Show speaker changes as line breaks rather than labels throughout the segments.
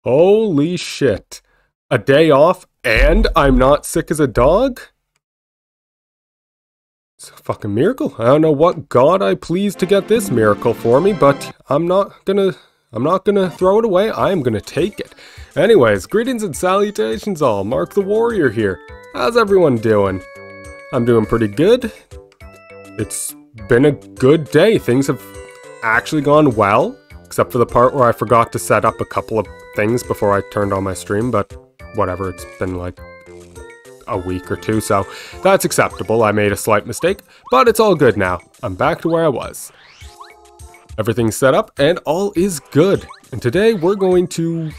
Holy shit. A day off and I'm not sick as a dog? It's a fucking miracle. I don't know what god I pleased to get this miracle for me, but I'm not gonna throw it away. I am gonna take it. Anyways, greetings and salutations all. Mark the Warrior here. How's everyone doing? I'm doing pretty good. It's been a good day. Things have actually gone well, except for the part where I forgot to set up a couple of things before I turned on my stream, but whatever, it's been like a week or two, so that's acceptable. I made a slight mistake, but it's all good now. I'm back to where I was. Everything's set up and all is good. And today we're going to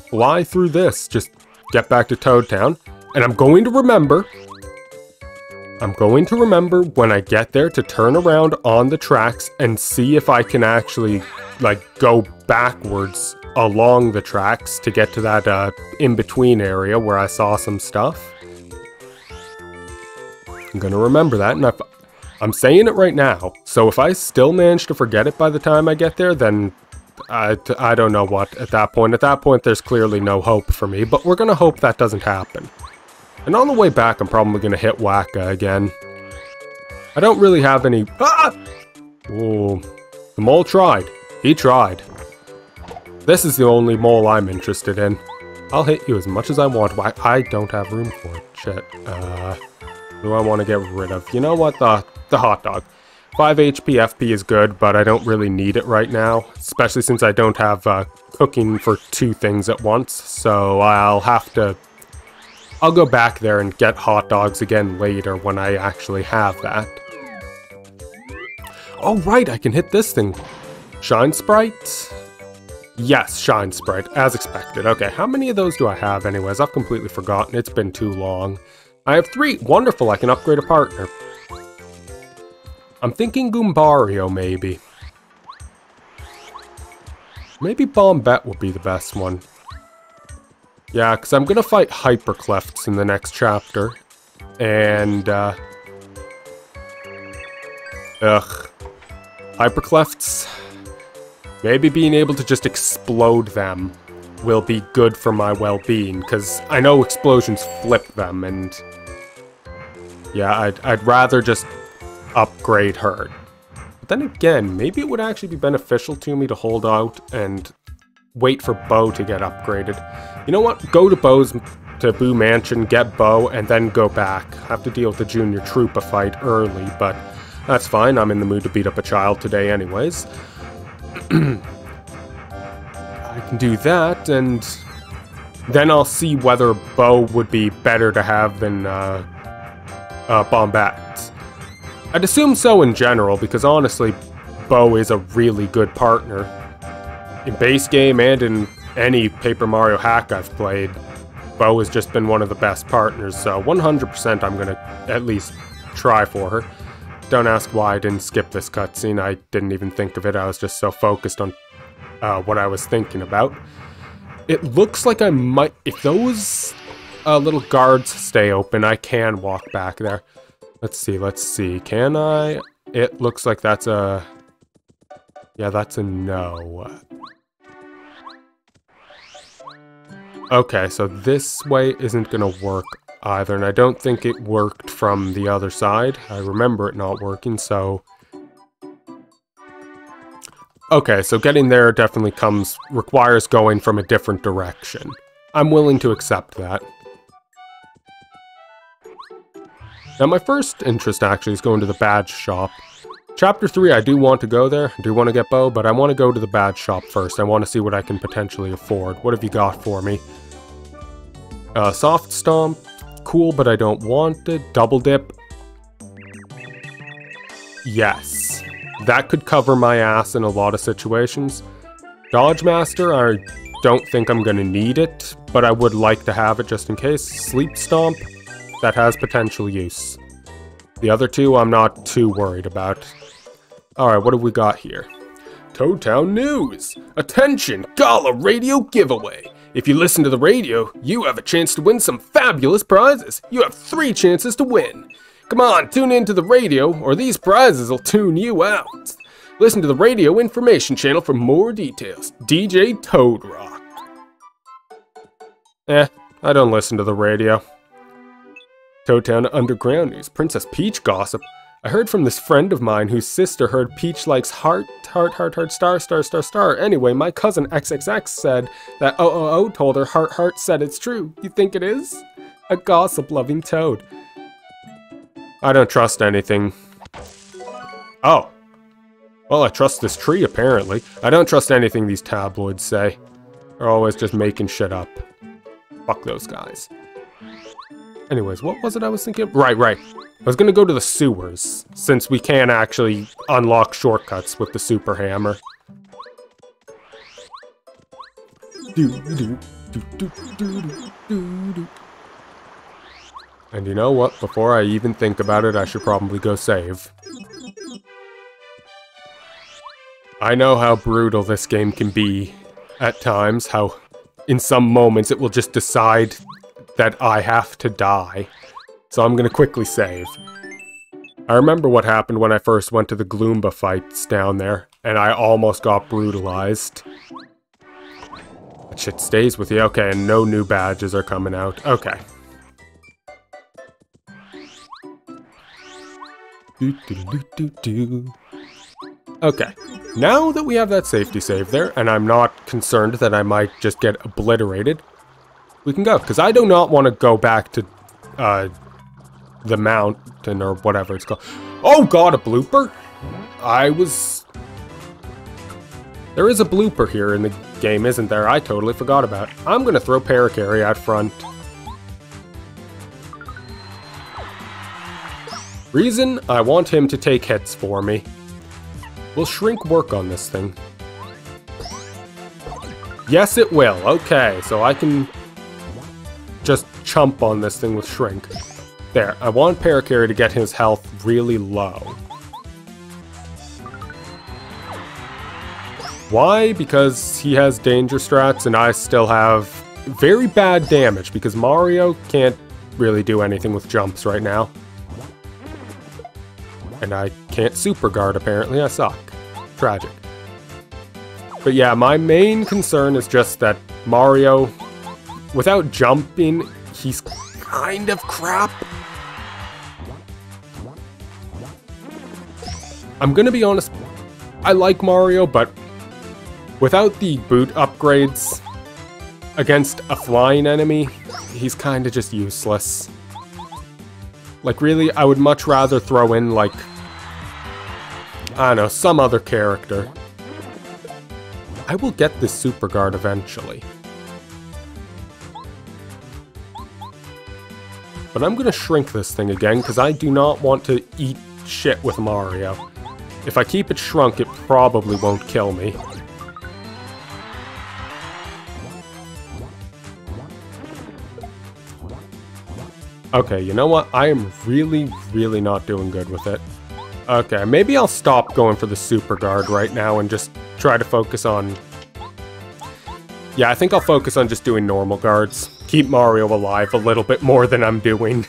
fly through this, just get back to Toad Town, and I'm going to remember when I get there to turn around on the tracks and see if I can actually, like, go backwards along the tracks to get to that in-between area where I saw some stuff. I'm gonna remember that, and I'm saying it right now, so if I still manage to forget it by the time I get there, then I don't know what at that point. At that point, there's clearly no hope for me, but we're gonna hope that doesn't happen. And on the way back, I'm probably gonna hit Wacka again. I don't really have any... Ah! Ooh, the mole tried. He tried. This is the only mole I'm interested in. I'll hit you as much as I want. I don't have room for it. Shit. What do I want to get rid of? You know what? The hot dog. 5 HP FP is good, but I don't really need it right now. Especially since I don't have cooking for 2 things at once. So I'll go back there and get hot dogs again later when I actually have that. Oh right, I can hit this thing. Shine Sprite? Yes, Shine Sprite, as expected. Okay, how many of those do I have anyways? I've completely forgotten. It's been too long. I have 3. Wonderful, I can upgrade a partner. I'm thinking Goombario, maybe. Maybe Bombette would be the best one. Yeah, because I'm going to fight Hyperclefts in the next chapter. And, Hyperclefts, maybe being able to just explode them will be good for my well-being, because I know explosions flip them, and yeah, I'd rather just upgrade her. But then again, maybe it would actually be beneficial to me to hold out and wait for Bo to get upgraded. You know what? Go to Boo Mansion, get Bo, and then go back. Have to deal with the Junior Troopa fight early, but that's fine. I'm in the mood to beat up a child today anyways. I can do that, and then I'll see whether Bo would be better to have than Bombette. I'd assume so in general, because honestly, Bo is a really good partner. In base game and in any Paper Mario hack I've played, Bo has just been one of the best partners, so 100% I'm gonna at least try for her. Don't ask why I didn't skip this cutscene. I didn't even think of it. I was just so focused on what I was thinking about. It looks like I might... If those little guards stay open, I can walk back there. Let's see. Can I? It looks like that's a... Yeah, that's a no. Okay, so this way isn't gonna work either, and I don't think it worked from the other side. I remember it not working, so... Okay, so getting there definitely requires going from a different direction. I'm willing to accept that. Now my first interest actually is going to the badge shop. Chapter 3, I do want to go there. I do want to get Bo, but I want to go to the badge shop first. I want to see what I can potentially afford. What have you got for me? Soft Stomp. Cool, but I don't want it. Double Dip. Yes. That could cover my ass in a lot of situations. Dodge Master, I don't think I'm going to need it, but I would like to have it just in case. Sleep Stomp, that has potential use. The other 2 I'm not too worried about. Alright, what have we got here? Toad Town News! Attention! Gala Radio Giveaway! If you listen to the radio, you have a chance to win some fabulous prizes. You have 3 chances to win. Come on, tune in to the radio, or these prizes will tune you out. Listen to the radio information channel for more details. DJ Toad Rock. I don't listen to the radio. Toadtown Underground News. Princess Peach gossip. I heard from this friend of mine whose sister heard Peach likes heart, star. Anyway, my cousin XXX said that OOO told her heart said it's true. You think it is? A gossip-loving toad. I don't trust anything. Oh. Well, I trust this tree, apparently. I don't trust anything these tabloids say. They're always just making shit up. Fuck those guys. Anyways, what was it I was thinking? Right. I was gonna go to the sewers, since we can't actually unlock shortcuts with the super hammer. And you know what? Before I even think about it, I should probably go save. I know how brutal this game can be at times, how in some moments it will just decide that I have to die. So I'm gonna quickly save. I remember what happened when I first went to the Gloomba fights down there, and I almost got brutalized. That shit stays with you. Okay, and no new badges are coming out. Okay. Okay, now that we have that safety save there, and I'm not concerned that I might just get obliterated, we can go, because I do not want to go back to, the mountain, or whatever it's called. Oh god, a blooper? There is a blooper here in the game, isn't there? I totally forgot about it. I'm gonna throw Parakarry out front. Reason? I want him to take hits for me. Will Shrink work on this thing? Yes, it will. Okay, so I can just chump on this thing with Shrink. There, I want Parakarry to get his health really low. Why? Because he has danger strats and I still have very bad damage because Mario can't really do anything with jumps right now. And I can't super guard, apparently. I suck. Tragic. But yeah, my main concern is just that Mario, without jumping, he's kind of crap. I'm gonna be honest, I like Mario, but without the boot upgrades against a flying enemy, he's kind of just useless. Like, really, I would much rather throw in, like, I don't know, some other character. I will get this super guard eventually. But I'm gonna shrink this thing again, because I do not want to eat shit with Mario. If I keep it shrunk, it probably won't kill me. Okay, you know what? I am really not doing good with it. Okay, maybe I'll stop going for the super guard right now and just try to focus on... Yeah, I think I'll focus on just doing normal guards. Keep Mario alive a little bit more than I'm doing.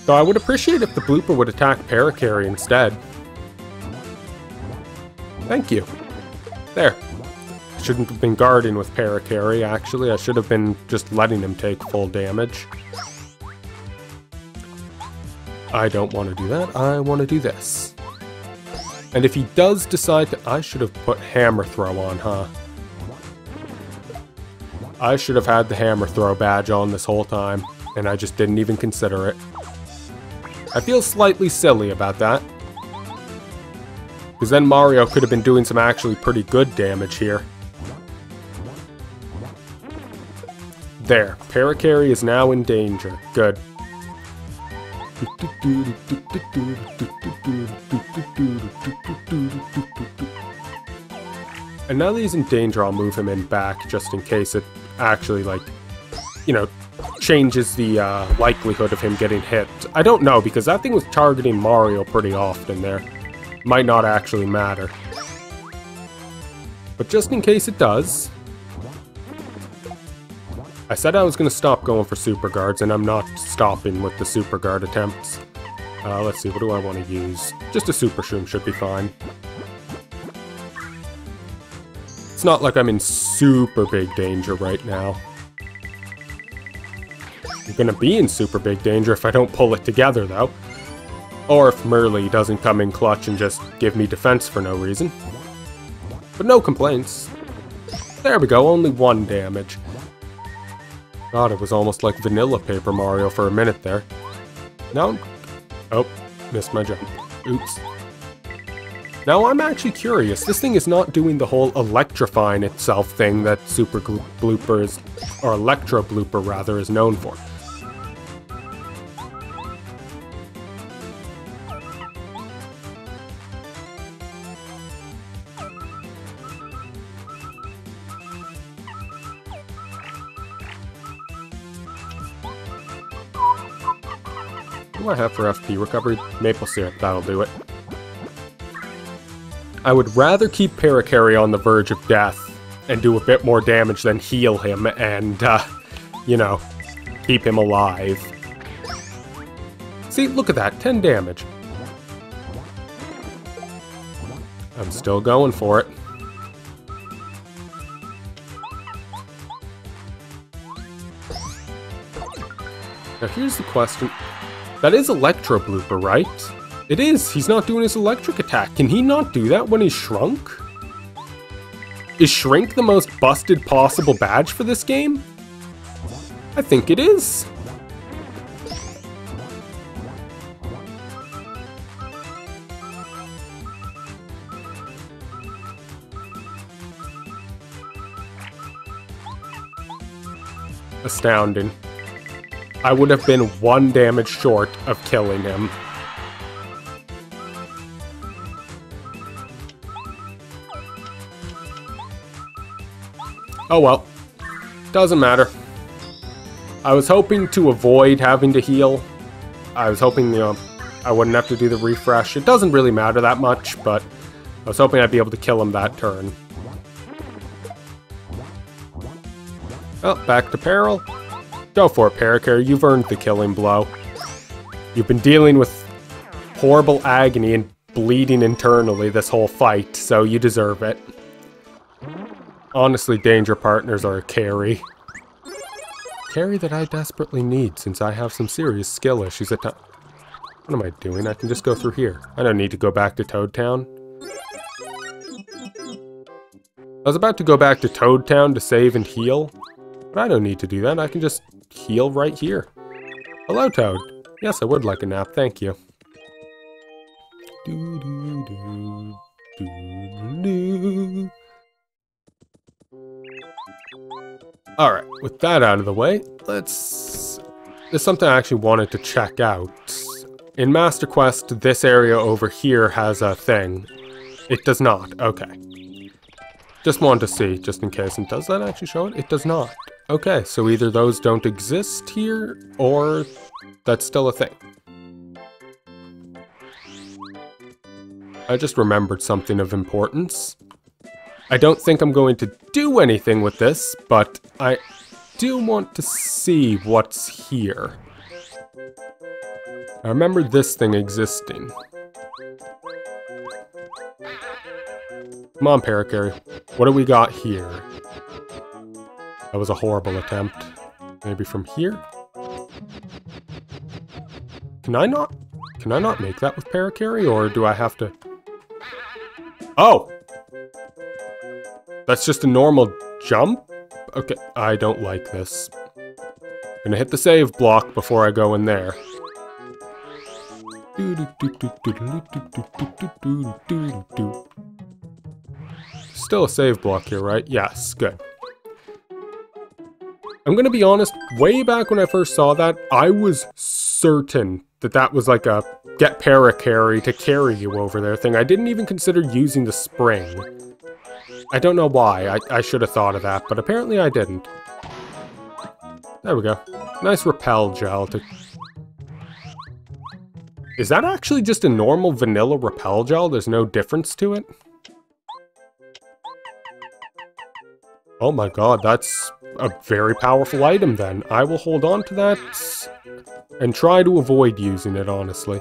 So I would appreciate if the blooper would attack Parakarry instead. Thank you. There. I shouldn't have been guarding with Parakarry, actually. I should have been just letting him take full damage. I don't want to do that. I want to do this. And if he does decide to... I should have put Hammer Throw on, huh? I should have had the Hammer Throw badge on this whole time, and I just didn't even consider it. I feel slightly silly about that. Because then Mario could have been doing some actually pretty good damage here. There, Parakarry is now in danger. Good. And now that he's in danger, I'll move him in back just in case it actually, like, you know, changes the likelihood of him getting hit. I don't know, because that thing was targeting Mario pretty often there. Might not actually matter. But just in case it does... I said I was going to stop going for super guards, and I'm not stopping with the super guard attempts. Let's see, what do I want to use? Just a super shroom should be fine. It's not like I'm in super big danger right now. I'm gonna be in super big danger if I don't pull it together, though. Or if Merlee doesn't come in clutch and just give me defense for no reason. But no complaints. There we go, only 1 damage. God, it was almost like vanilla Paper Mario for a minute there. Now, oh, missed my jump. Oops. Now I'm actually curious. This thing is not doing the whole electrifying itself thing that Super Blooper is, or Electro Blooper rather, is known for. What do I have for FP recovery? Maple syrup, that'll do it. I would rather keep Parakarry on the verge of death and do a bit more damage than heal him and, you know, keep him alive. See, look at that, 10 damage. I'm still going for it. Now here's the question. That is Electro Blooper, right? It is! He's not doing his electric attack. Can he not do that when he's shrunk? Is Shrink the most busted possible badge for this game? I think it is. Astounding. I would have been 1 damage short of killing him. Oh well, doesn't matter. I was hoping to avoid having to heal. I was hoping, you know, I wouldn't have to do the refresh. It doesn't really matter that much, but I was hoping I'd be able to kill him that turn. Oh, back to Peril. Go for it, Parakarry. You've earned the killing blow. You've been dealing with horrible agony and bleeding internally this whole fight, so you deserve it. Honestly, danger partners are a carry. Carry that I desperately need, since I have some serious skill issues at times. What am I doing? I can just go through here. I don't need to go back to Toad Town. I was about to go back to Toad Town to save and heal, but I don't need to do that. I can just heal right here. Hello, Toad. Yes, I would like a nap, thank you. Alright, with that out of the way, there's something I actually wanted to check out. In Master Quest, this area over here has a thing. It does not. Okay. Just wanted to see, just in case. And does that actually show it? It does not. Okay, so either those don't exist here, or that's still a thing. I just remembered something of importance. I don't think I'm going to do anything with this, but I do want to see what's here. I remember this thing existing. Come on, Parakarry. What do we got here? That was a horrible attempt. Maybe from here? Can I not make that with Parakarry, or do I have to... Oh! That's just a normal jump? Okay, I don't like this. I'm gonna hit the save block before I go in there. Still a save block here, right? Yes, good. I'm gonna be honest, way back when I first saw that, I was certain that that was like a get Parakarry to carry you over there thing. I didn't even consider using the spring. I don't know why. I should have thought of that, but apparently I didn't. There we go. Nice repel gel to... Is that actually just a normal vanilla repel gel? There's no difference to it? Oh my god, that's a very powerful item then. I will hold on to that and try to avoid using it, honestly.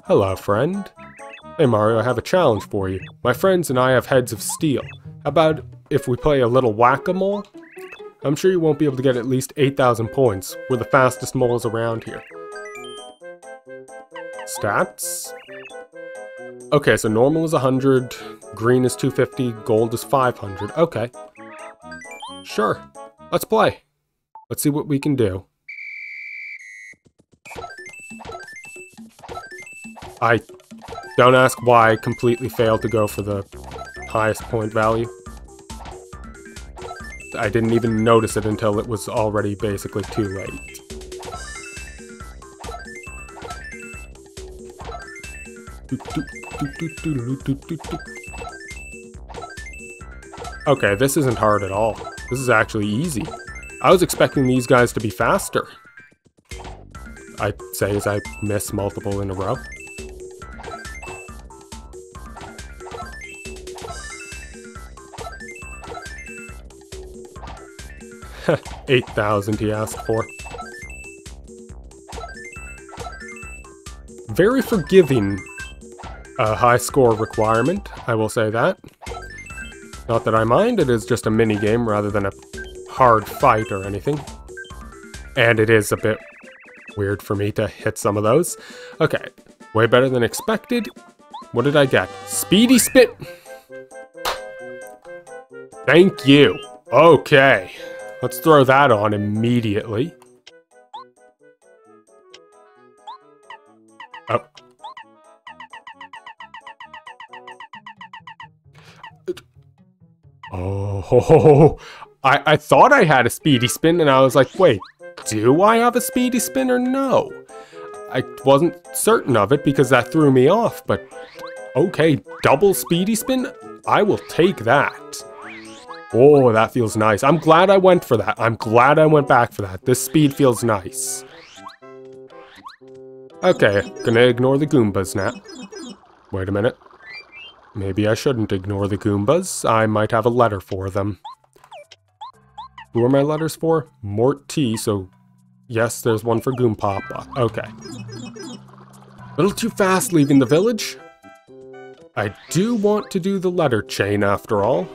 Hello, friend. Hey Mario, I have a challenge for you. My friends and I have heads of steel. How about if we play a little whack-a-mole? I'm sure you won't be able to get at least 8,000 points. We're the fastest moles around here. Stats? Okay, so normal is 100, green is 250, gold is 500. Okay. Sure. Let's play. Let's see what we can do. Don't ask why I completely failed to go for the highest point value. I didn't even notice it until it was already basically too late. Okay, this isn't hard at all. This is actually easy. I was expecting these guys to be faster. I'd say as I miss multiple in a row. Heh, 8,000 he asked for. Very forgiving high score requirement, I will say that. Not that I mind, it is just a mini game rather than a hard fight or anything. And it is a bit weird for me to hit some of those. Okay, way better than expected. What did I get? Speedy Spit! Thank you. Okay, let's throw that on immediately. Oh. Oh, I thought I had a speedy spin and I was like, wait, do I have a speedy spin or no? I wasn't certain of it because that threw me off, but okay, double speedy spin? I will take that. Oh, that feels nice. I'm glad I went for that. I'm glad I went back for that. This speed feels nice. Okay, gonna ignore the Goombas now. Wait a minute. Maybe I shouldn't ignore the Goombas. I might have a letter for them. Who are my letters for? Mort T, so yes, there's one for Goompapa. Okay. A little too fast leaving the village. I do want to do the letter chain after all.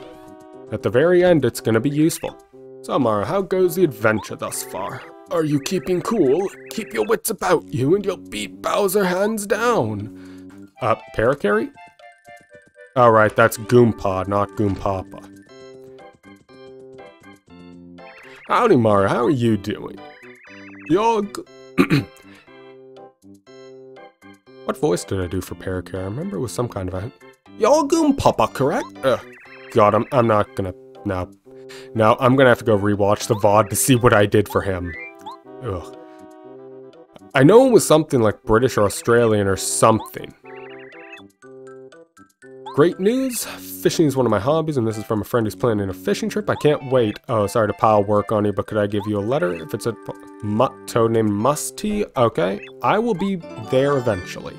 At the very end, it's gonna be useful. So Mara, how goes the adventure thus far? Are you keeping cool? Keep your wits about you and you'll beat Bowser hands down. Parakarry? Alright, that's Goompa, not Goompapa. Howdy, Mara, how are you doing? You're What voice did I do for Parakarry? I remember it was some kind of a... You're Goompapa, correct? God, I'm not gonna... No, I'm gonna have to go rewatch the VOD to see what I did for him. Ugh. I know it was something like British or Australian or something. Great news! Fishing is one of my hobbies, and this is from a friend who's planning a fishing trip. I can't wait. Oh, sorry to pile work on you, but could I give you a letter? If it's a toad named Musty, okay. I will be there eventually.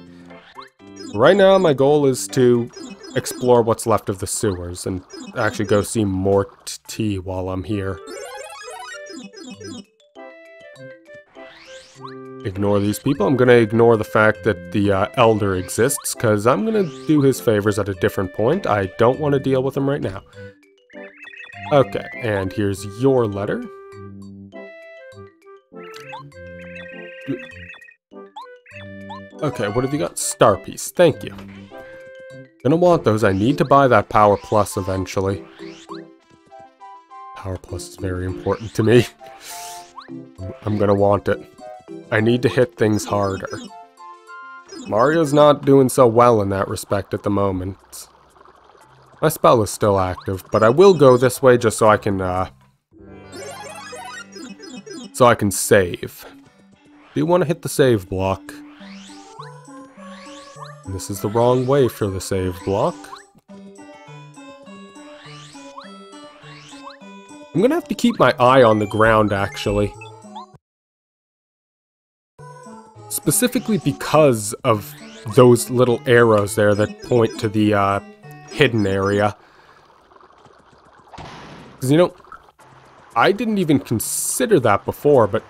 Right now, my goal is to explore what's left of the sewers, and actually go see Mort T while I'm here. Ignore these people. I'm gonna ignore the fact that the Elder exists, because I'm gonna do his favors at a different point. I don't want to deal with him right now. Okay, and here's your letter. Okay, what have you got? Star Piece. Thank you. Gonna want those. I need to buy that Power Plus eventually. Power Plus is very important to me. I'm gonna want it. I need to hit things harder. Mario's not doing so well in that respect at the moment. My spell is still active, but I will go this way just so I can save. Do you want to hit the save block? And this is the wrong way for the save block. I'm gonna have to keep my eye on the ground, actually. Specifically because of those little arrows there that point to the hidden area. Because, you know, I didn't even consider that before, but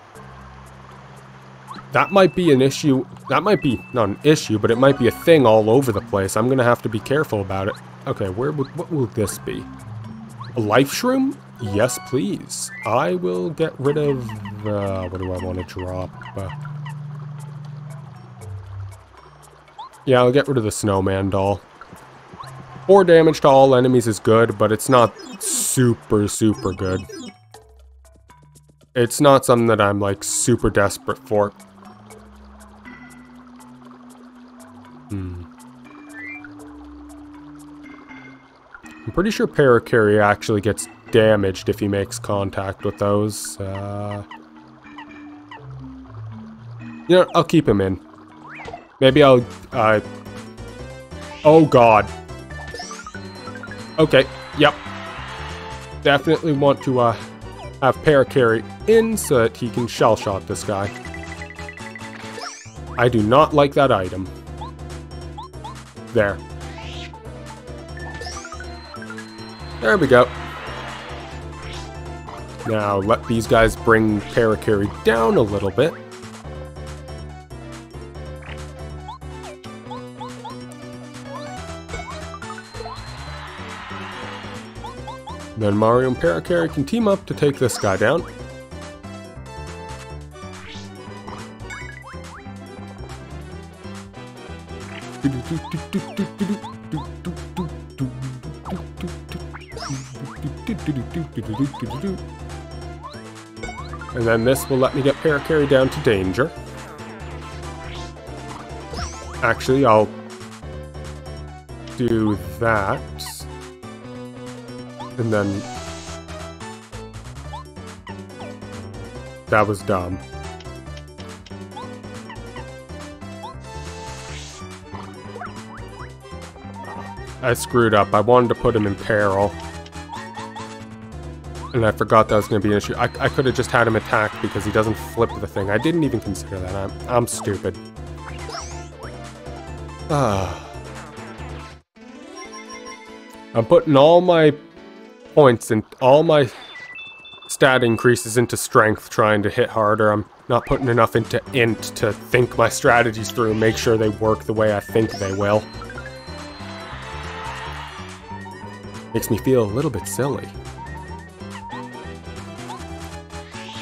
that might be an issue. That might be, not an issue, but it might be a thing all over the place. I'm gonna have to be careful about it. Okay, what will this be? A life shroom? Yes, please. I will get rid of, what do I want to drop? Yeah, I'll get rid of the snowman doll. 4 damage to all enemies is good, but it's not super, super good. It's not something that I'm, like, super desperate for. I'm pretty sure Parakarry actually gets damaged if he makes contact with those. You know, I'll keep him in. Maybe I'll, oh god. Okay, yep. Definitely want to, have Parakarry in so that he can shell shot this guy. I do not like that item. There. There we go. Now, let these guys bring Parakarry down a little bit. Then Mario and Parakarry can team up to take this guy down. And then this will let me get Parakarry down to danger. Actually, I'll do that. And then... that was dumb. I screwed up. I wanted to put him in peril. And I forgot that was going to be an issue. I could have just had him attack because he doesn't flip the thing. I didn't even consider that. I'm stupid. I'm putting all my points and all my stat increases into strength trying to hit harder. I'm not putting enough into int to think my strategies through and make sure they work the way I think they will. Makes me feel a little bit silly.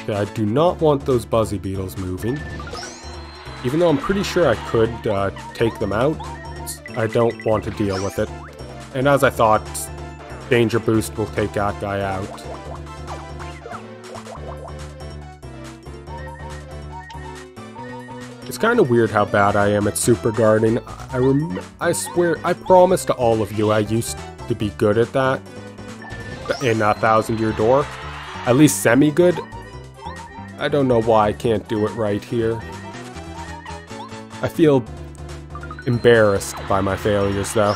Okay, I do not want those Buzzy Beetles moving. Even though I'm pretty sure I could take them out, I don't want to deal with it. And as I thought, Danger Boost will take that guy out. It's kind of weird how bad I am at Super Guarding. I swear, I promise to all of you I used to be good at that in 1000 Year Door. At least semi-good. I don't know why I can't do it right here. I feel embarrassed by my failures, though.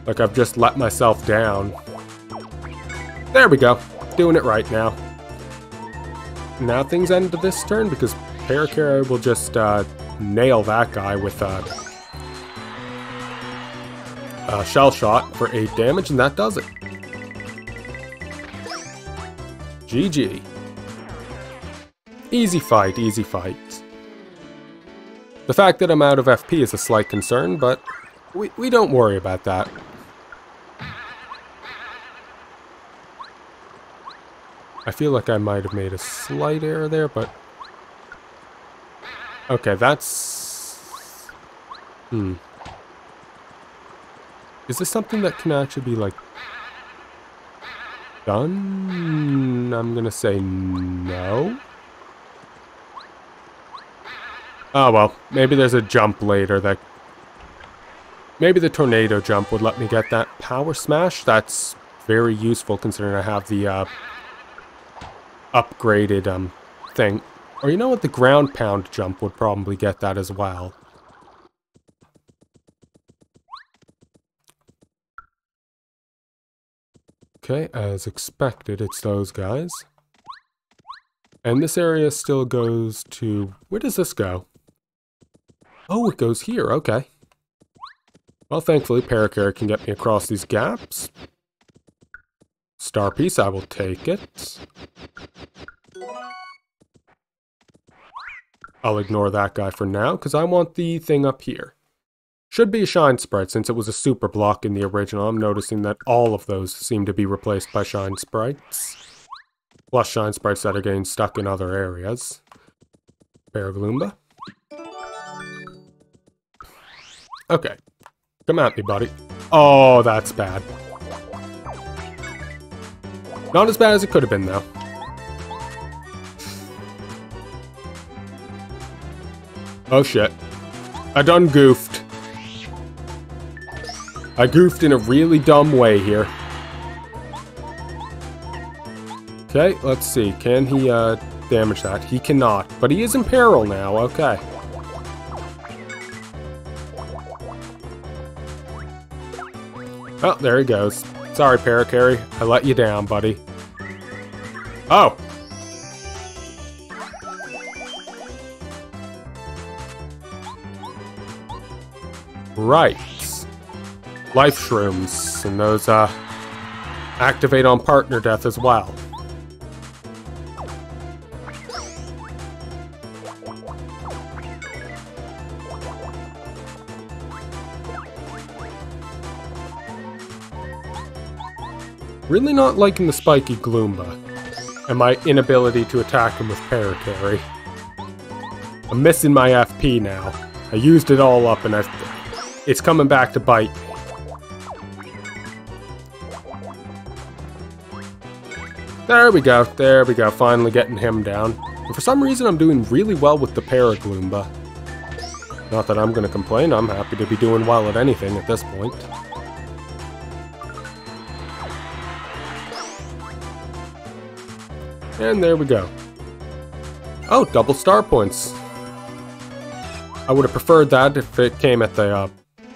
Like I've just let myself down. There we go. Doing it right now. Now things end to this turn because Parakarry will just nail that guy with a shell shot for 8 damage, and that does it. GG. Easy fight, easy fight. The fact that I'm out of FP is a slight concern, but we don't worry about that. I feel like I might have made a slight error there, but... okay, that's... Is this something that can actually be, like... done? I'm gonna say no. Oh well, maybe there's a jump later that... maybe the tornado jump would let me get that power smash. That's very useful considering I have the upgraded thing. Or you know what, the ground pound jump would probably get that as well. Okay, as expected, it's those guys. And this area still goes to... where does this go? Oh, it goes here, okay. Well, thankfully, Parakarry can get me across these gaps. Star Piece, I will take it. I'll ignore that guy for now, because I want the thing up here. Should be a shine sprite, since it was a super block in the original. I'm noticing that all of those seem to be replaced by shine sprites. Plus shine sprites that are getting stuck in other areas. Paragloomba. Okay. Come at me, buddy. Oh, that's bad. Not as bad as it could have been, though. Oh, shit. I done goofed. I goofed in a really dumb way here. Okay, let's see. Can he damage that? He cannot, but he is in peril now. Okay. Oh, there he goes. Sorry, Parakarry. I let you down, buddy. Oh! Right. Life shrooms, and those activate on partner death as well. Really not liking the spiky Gloomba, and my inability to attack him with Parakarry. I'm missing my FP now. I used it all up, and it's coming back to bite me. There we go, finally getting him down. And for some reason I'm doing really well with the Paragloomba. Not that I'm gonna complain, I'm happy to be doing well at anything at this point. And there we go. Oh, double star points. I would have preferred that if it came at the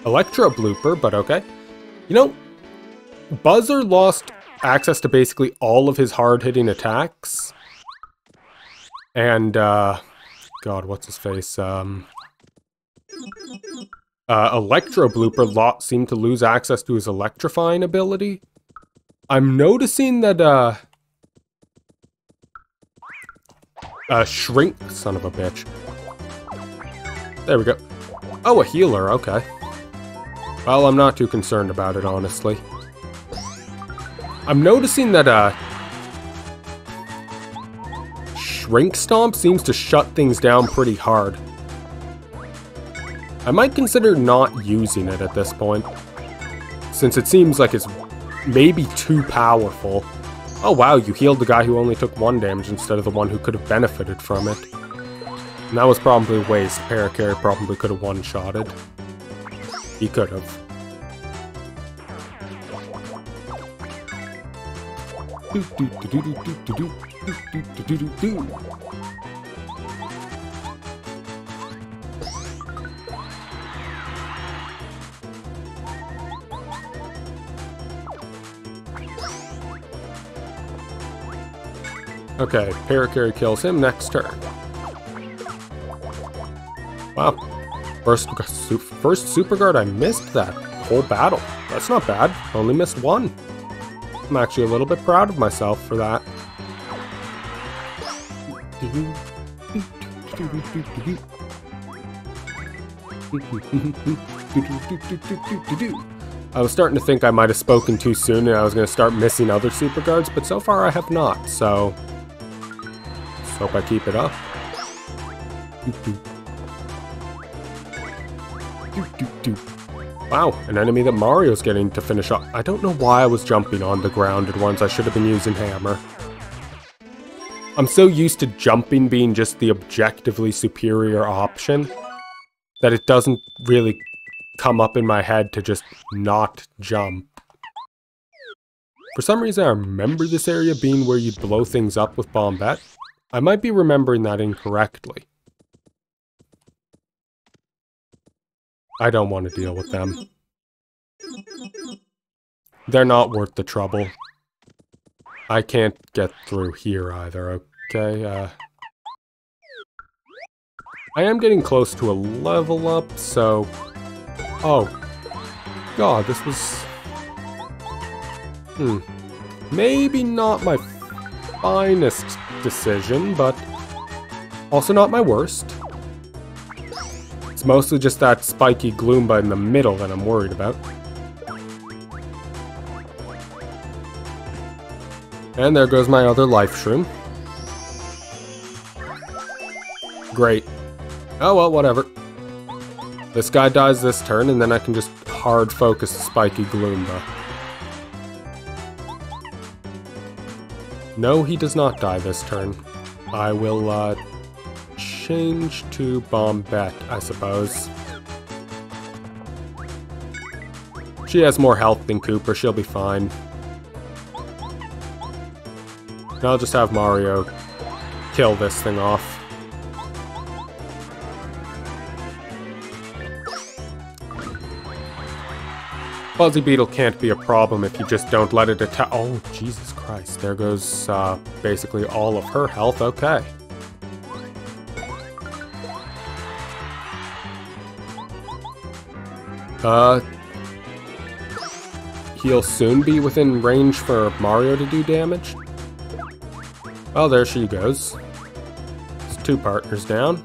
Electro blooper, but okay. You know, Buzzer lost access to basically all of his hard-hitting attacks. And, God, what's his face? Electro blooper seemed to lose access to his electrifying ability. I'm noticing that, Shrink, son of a bitch. There we go. Oh, a healer, okay. Well, I'm not too concerned about it, honestly. I'm noticing that, Shrink Stomp seems to shut things down pretty hard. I might consider not using it at this point, since it seems like it's maybe too powerful. Oh wow, you healed the guy who only took 1 damage instead of the one who could have benefited from it. And that was probably a waste. Parakarry probably could have one-shotted. He could have. Okay, Parakarry kills him next turn. Wow. First Super Guard, I missed that whole battle. That's not bad. Only missed 1. I'm actually a little bit proud of myself for that. I was starting to think I might have spoken too soon and I was going to start missing other Super Guards, but so far I have not, so just hope I keep it up. Wow, an enemy that Mario's getting to finish off. I don't know why I was jumping on the grounded ones. I should have been using Hammer. I'm so used to jumping being just the objectively superior option that it doesn't really come up in my head to just not jump. For some reason I remember this area being where you blow things up with Bombette. I might be remembering that incorrectly. I don't want to deal with them. They're not worth the trouble. I can't get through here either, okay? I am getting close to a level up, so... Oh. God, this was... Maybe not my finest decision, but also not my worst. It's mostly just that spiky Gloomba in the middle that I'm worried about. And there goes my other life shroom. Great. Oh well, whatever. This guy dies this turn, and then I can just hard focus the spiky Gloomba. No, he does not die this turn. I will, change to Bombette, I suppose. She has more health than Cooper, she'll be fine. I'll just have Mario kill this thing off. Fuzzy Beetle can't be a problem if you just don't let it attack. Oh, Jesus Christ. There goes, basically all of her health. Okay. He'll soon be within range for Mario to do damage. Well, there she goes. It's 2 partners down.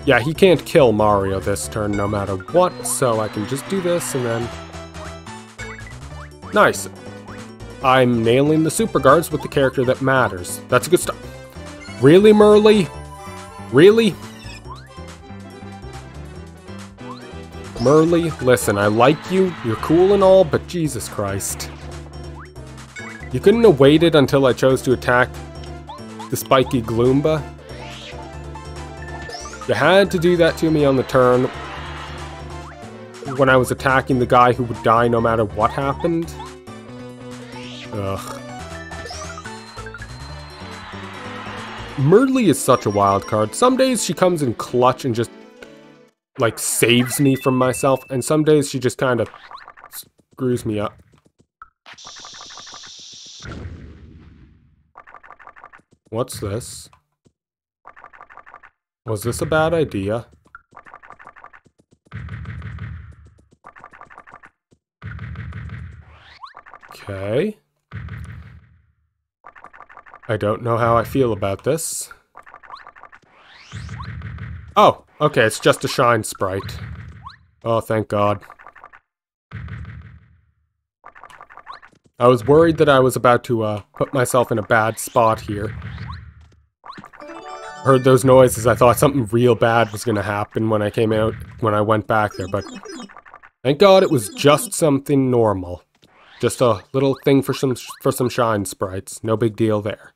Yeah, he can't kill Mario this turn no matter what, so I can just do this and then... Nice! I'm nailing the super guards with the character that matters. That's a good start. Really, Merly? Really? Merly, listen, I like you, you're cool and all, but Jesus Christ. You couldn't have waited until I chose to attack the spiky Gloomba? You had to do that to me on the turn when I was attacking the guy who would die no matter what happened. Ugh. Merly is such a wild card. Some days she comes in clutch and just, like, saves me from myself, and some days she just kind of screws me up. What's this? Was this a bad idea? Okay. I don't know how I feel about this. Oh, okay, it's just a shine sprite. Oh, thank God. I was worried that I was about to put myself in a bad spot here. Heard those noises, I thought something real bad was gonna happen when I came out, when I went back there, but thank God it was just something normal. Just a little thing for some shine sprites. No big deal there.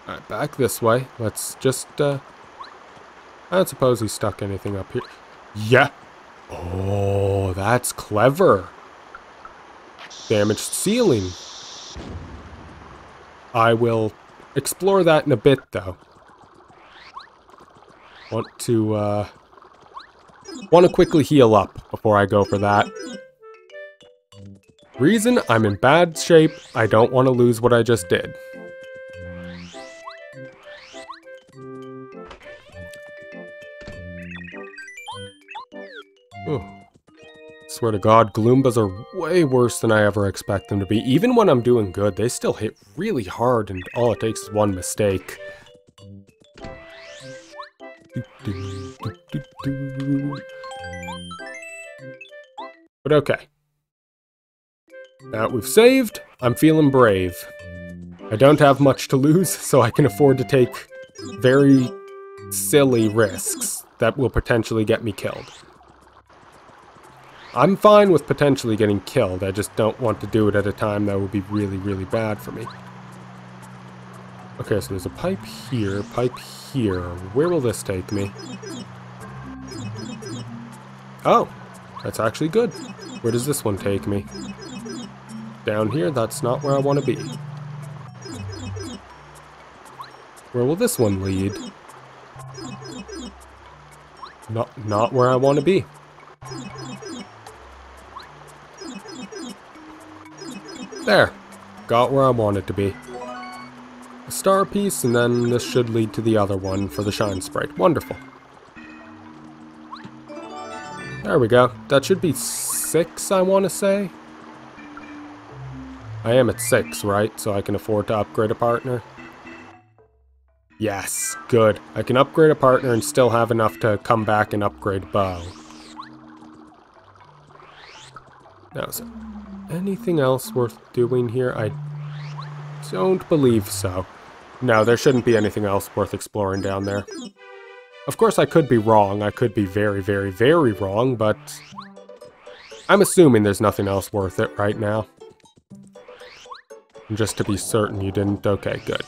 Alright, back this way. Let's just, I don't suppose he stuck anything up here. Yeah! Oh, that's clever. Damaged ceiling. I will explore that in a bit, though. Want to quickly heal up before I go for that. Reason, I'm in bad shape. I don't want to lose what I just did. Oh. Swear to God, Gloombas are way worse than I ever expect them to be. Even when I'm doing good, they still hit really hard, and all it takes is one mistake. But okay. Now that we've saved, I'm feeling brave. I don't have much to lose, so I can afford to take very silly risks that will potentially get me killed. I'm fine with potentially getting killed, I just don't want to do it at a time that would be really, really bad for me. Okay, so there's a pipe here, pipe here. Where will this take me? Oh, that's actually good. Where does this one take me? Down here, that's not where I want to be. Where will this one lead? Not where I want to be. There. Got where I want it to be. A star piece, and then this should lead to the other one for the shine sprite. Wonderful. There we go. That should be 6, I want to say. I am at 6, right? So I can afford to upgrade a partner. Yes, good. I can upgrade a partner and still have enough to come back and upgrade bow. Now, is there anything else worth doing here? I don't believe so. No, there shouldn't be anything else worth exploring down there. Of course, I could be wrong. I could be very, very, very wrong, but I'm assuming there's nothing else worth it right now. And just to be certain you didn't. Okay, good.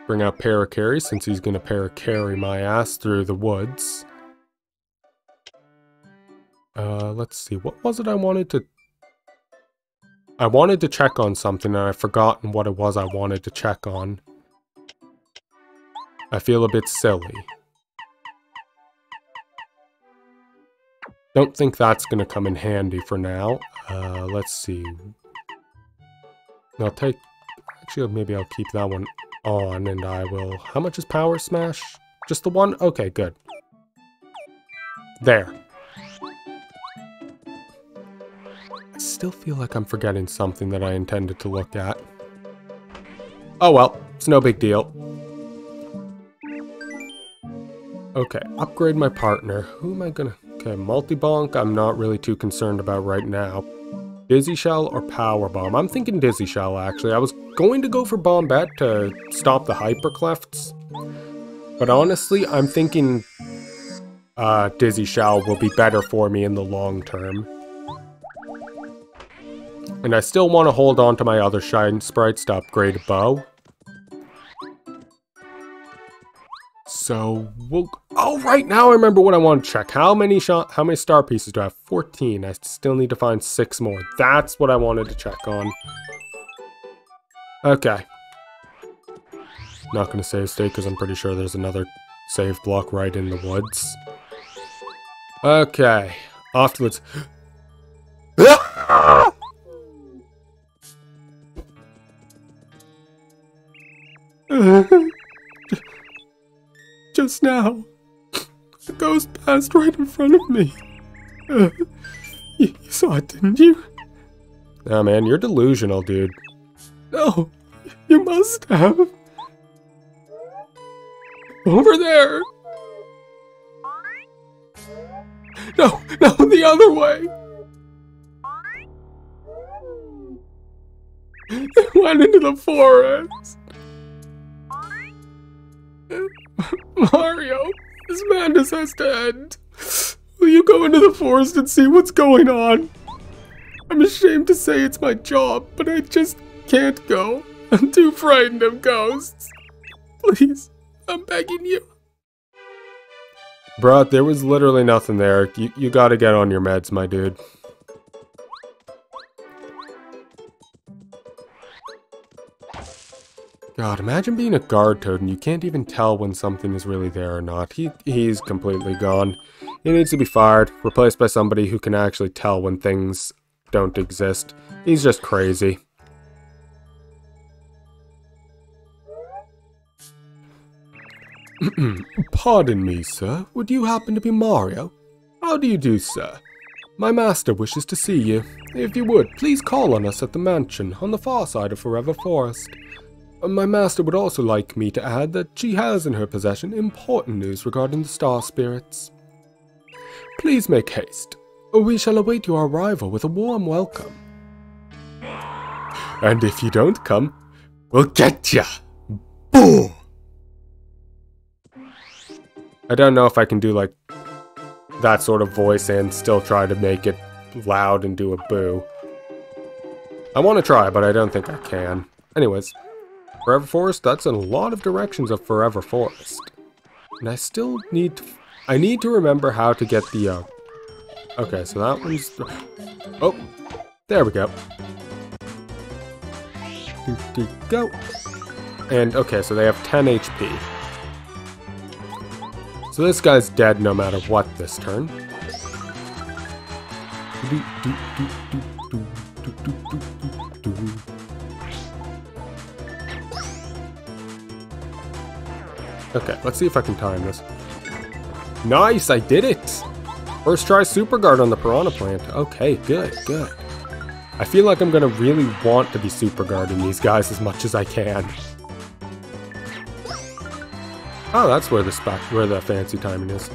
Bring out Paracarry, since he's gonna Paracarry my ass through the woods. Let's see, what was it I wanted to... I wanted to check on something and I've forgotten what it was I wanted to check on. I feel a bit silly. Don't think that's gonna come in handy for now. Let's see. I'll take... Actually, maybe I'll keep that one on and I will... How much is Power Smash? Just the one? Okay, good. There. I still feel like I'm forgetting something that I intended to look at. Oh well, it's no big deal. Okay, upgrade my partner. Who am I gonna... Okay, Multi-Bonk I'm not really too concerned about right now. Dizzy Shell or Power Bomb? I'm thinking Dizzy Shell, actually. I was going to go for Bombette to stop the Hyperclefts. But honestly, I'm thinking Dizzy Shell will be better for me in the long term. And I still want to hold on to my other Shine Sprites to upgrade Bow. So, we'll... Oh, right now I remember what I want to check. How many star pieces do I have? 14. I still need to find 6 more. That's what I wanted to check on. Okay. Not going to save state because I'm pretty sure there's another save block right in the woods. Okay. Off to let's... Just now, the ghost passed right in front of me. You saw it, didn't you? Nah, man, you're delusional, dude. No, you must have. Over there. No, the other way. It went into the forest. Mario, this madness has to end. Will you go into the forest and see what's going on? I'm ashamed to say it's my job, but I just can't go. I'm too frightened of ghosts. Please, I'm begging you. Bruh, there was literally nothing there. You gotta get on your meds, my dude. God, imagine being a guard toad and you can't even tell when something is really there or not. He's completely gone. He needs to be fired, replaced by somebody who can actually tell when things don't exist. He's just crazy. Pardon me, sir. Would you happen to be Mario? How do you do, sir? My master wishes to see you. If you would, please call on us at the mansion on the far side of Forever Forest. My master would also like me to add that she has in her possession important news regarding the star spirits. Please make haste. We shall await your arrival with a warm welcome. And if you don't come, we'll get ya! Boo! I don't know if I can do like that sort of voice and still try to make it loud and do a boo. I want to try, but I don't think I can. Anyways. Forever Forest, that's in a lot of directions of Forever Forest. And I still need to... I need to remember how to get the... Okay, so that one's... Oh! There we go. Go! And, okay, so they have 10 HP. So this guy's dead no matter what this turn. Okay, let's see if I can time this. Nice, I did it! First try Super Guard on the Piranha Plant. Okay, good. I feel like I'm gonna really want to be super guarding these guys as much as I can. Oh, that's where the fancy timing is.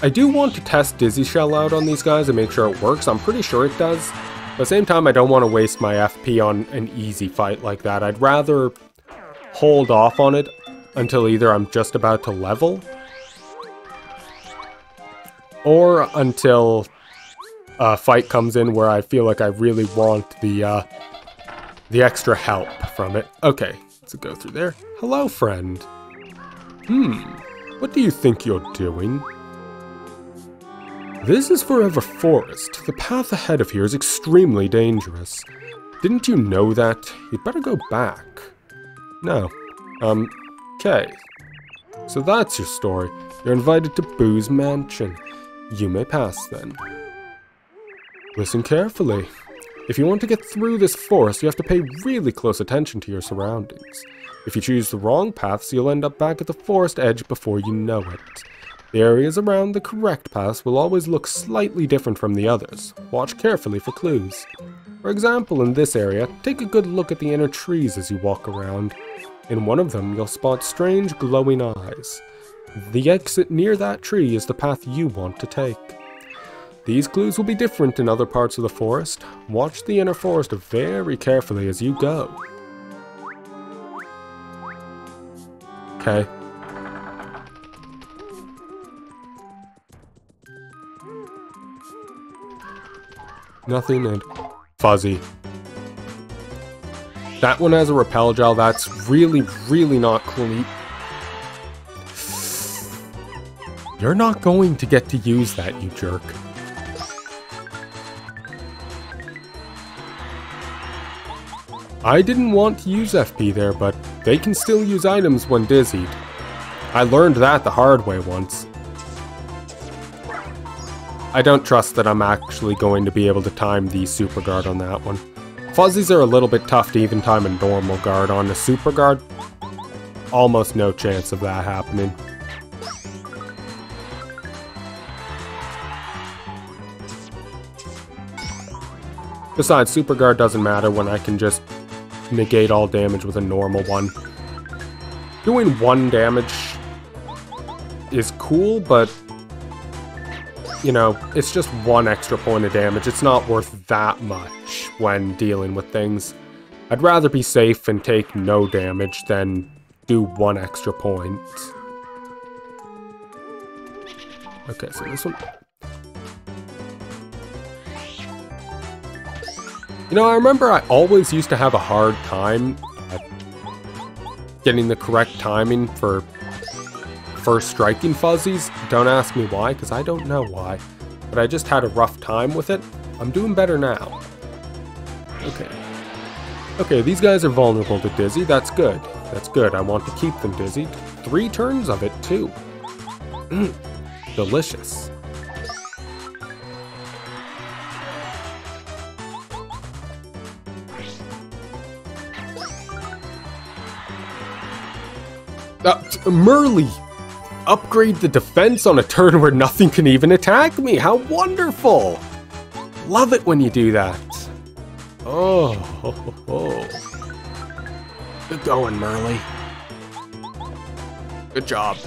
I do want to test Dizzy Shell out on these guys and make sure it works. I'm pretty sure it does. But at the same time, I don't want to waste my FP on an easy fight like that. I'd rather hold off on it until either I'm just about to level, or until a fight comes in where I feel like I really want the extra help from it. Okay, let's go through there. Hello, friend. What do you think you're doing? This is Forever Forest. The path ahead of here is extremely dangerous. Didn't you know that? You'd better go back. No. Okay. So that's your story. You're invited to Boo's Mansion. You may pass then. Listen carefully. If you want to get through this forest, you have to pay really close attention to your surroundings. If you choose the wrong paths, you'll end up back at the forest edge before you know it. The areas around the correct paths will always look slightly different from the others. Watch carefully for clues. For example, in this area, take a good look at the inner trees as you walk around. In one of them, you'll spot strange glowing eyes. The exit near that tree is the path you want to take. These clues will be different in other parts of the forest. Watch the inner forest very carefully as you go. Okay. Nothing and fuzzy. That one has a repel gel. That's really, really not cool. You're not going to get to use that, you jerk. I didn't want to use FP there, but they can still use items when dizzied. I learned that the hard way once. I don't trust that I'm actually going to be able to time the super guard on that one. Fuzzies are a little bit tough to even time a normal guard on. A super guard, almost no chance of that happening. Besides, super guard doesn't matter when I can just negate all damage with a normal one. Doing 1 damage is cool, but you know, it's just 1 extra point of damage. It's not worth that much when dealing with things. I'd rather be safe and take no damage than do 1 extra point. Okay, so this one. You know, I remember I always used to have a hard time at getting the correct timing for first striking fuzzies. Don't ask me why, because I don't know why. But I just had a rough time with it. I'm doing better now. Okay. Okay, these guys are vulnerable to dizzy. That's good. That's good. I want to keep them dizzy. 3 turns of it, too. Delicious. Merly! Upgrade the defense on a turn where nothing can even attack me! How wonderful! Love it when you do that. Oh, ho, ho, ho. Good going, Merly. Good job.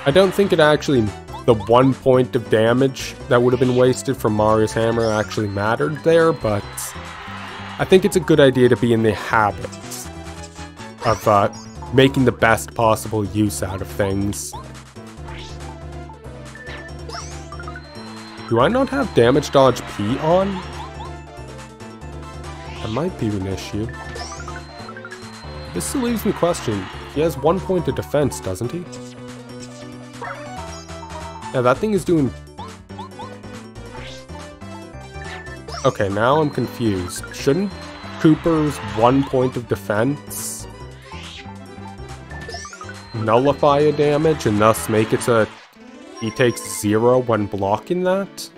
I don't think it actually, the 1 point of damage that would have been wasted from Mario's hammer actually mattered there, but I think it's a good idea to be in the habit of making the best possible use out of things. Do I not have damage dodge P on? That might be an issue. This still leaves me questioning. He has 1 point of defense, doesn't he? Yeah, that thing is doing... Okay, now I'm confused. Shouldn't Cooper's 1 point of defense nullify a damage and thus make it so he takes 0 when blocking that?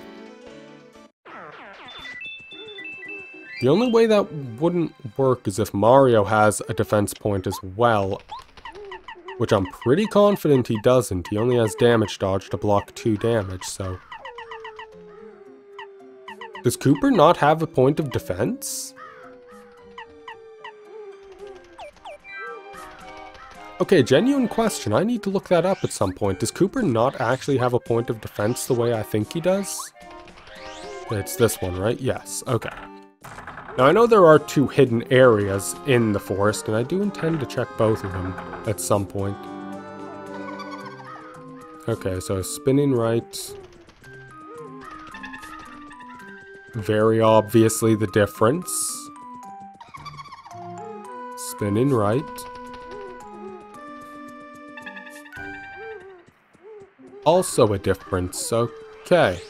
The only way that wouldn't work is if Mario has a defense point as well. Which I'm pretty confident he doesn't. He only has damage dodge to block 2 damage, so... Does Cooper not have a point of defense? Okay, genuine question. I need to look that up at some point. Does Cooper not actually have a point of defense the way I think he does? It's this one, right? Yes. Okay. Now, I know there are 2 hidden areas in the forest, and I do intend to check both of them at some point. Okay, so spinning right. Very obviously the difference. Spinning right. Also a difference. Okay.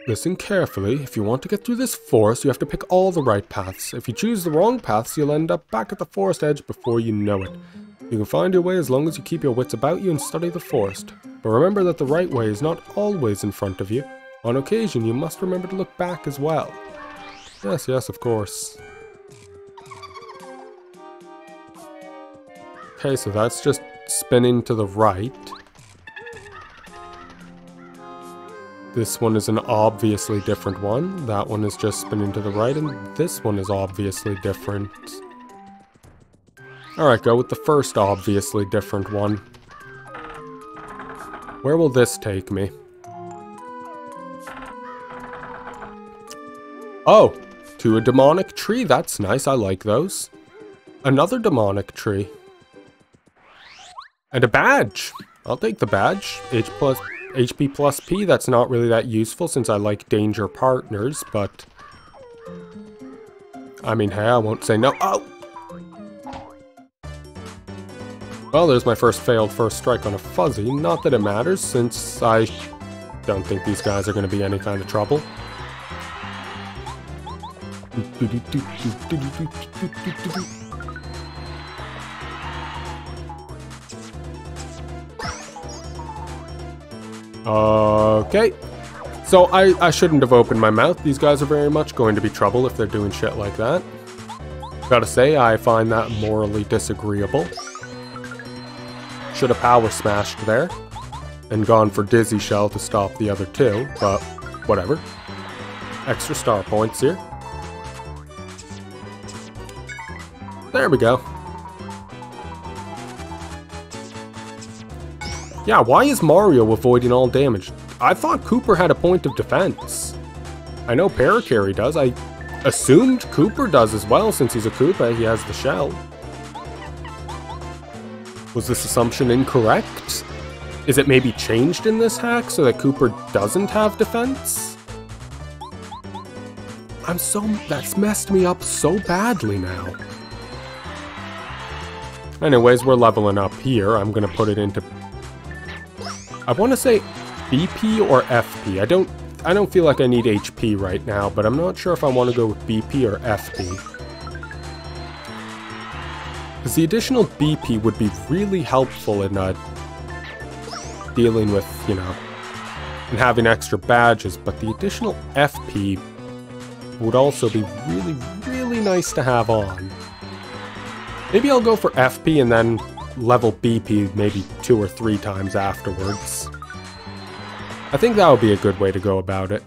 Listen carefully. If you want to get through this forest, you have to pick all the right paths. If you choose the wrong paths, you'll end up back at the forest edge before you know it. You can find your way as long as you keep your wits about you and study the forest. But remember that the right way is not always in front of you. On occasion, you must remember to look back as well. Yes, yes, of course. Okay, so that's just spinning to the right. This one is an obviously different one. That one is just spinning to the right, and this one is obviously different. Alright, go with the first obviously different one. Where will this take me? Oh, to a demonic tree. That's nice. I like those. Another demonic tree. And a badge. I'll take the badge. HP plus P, that's not really that useful since I like danger partners, but... I mean, hey, I won't say no. Oh! Well, there's my first failed first strike on a fuzzy. Not that it matters, since I don't think these guys are going to be any kind of trouble. Okay, so I shouldn't have opened my mouth. These guys are very much going to be trouble if they're doing shit like that. Gotta say, I find that morally disagreeable. Should have power smashed there and gone for Dizzy Shell to stop the other 2, but whatever. Extra star points here. There we go. Yeah, why is Mario avoiding all damage? I thought Cooper had a point of defense. I know Parakarry does. I assumed Cooper does as well since he's a Koopa. He has the shell. Was this assumption incorrect? Is it maybe changed in this hack so that Cooper doesn't have defense? That's messed me up so badly now. Anyways, we're leveling up here. I'm gonna put it into... I want to say BP or FP. I don't feel like I need HP right now, but I'm not sure if I want to go with BP or FP. Because the additional BP would be really helpful in dealing with, you know, and having extra badges, but the additional FP would also be really, really nice to have on. Maybe I'll go for FP and then level BP maybe 2 or 3 times afterwards. I think that would be a good way to go about it.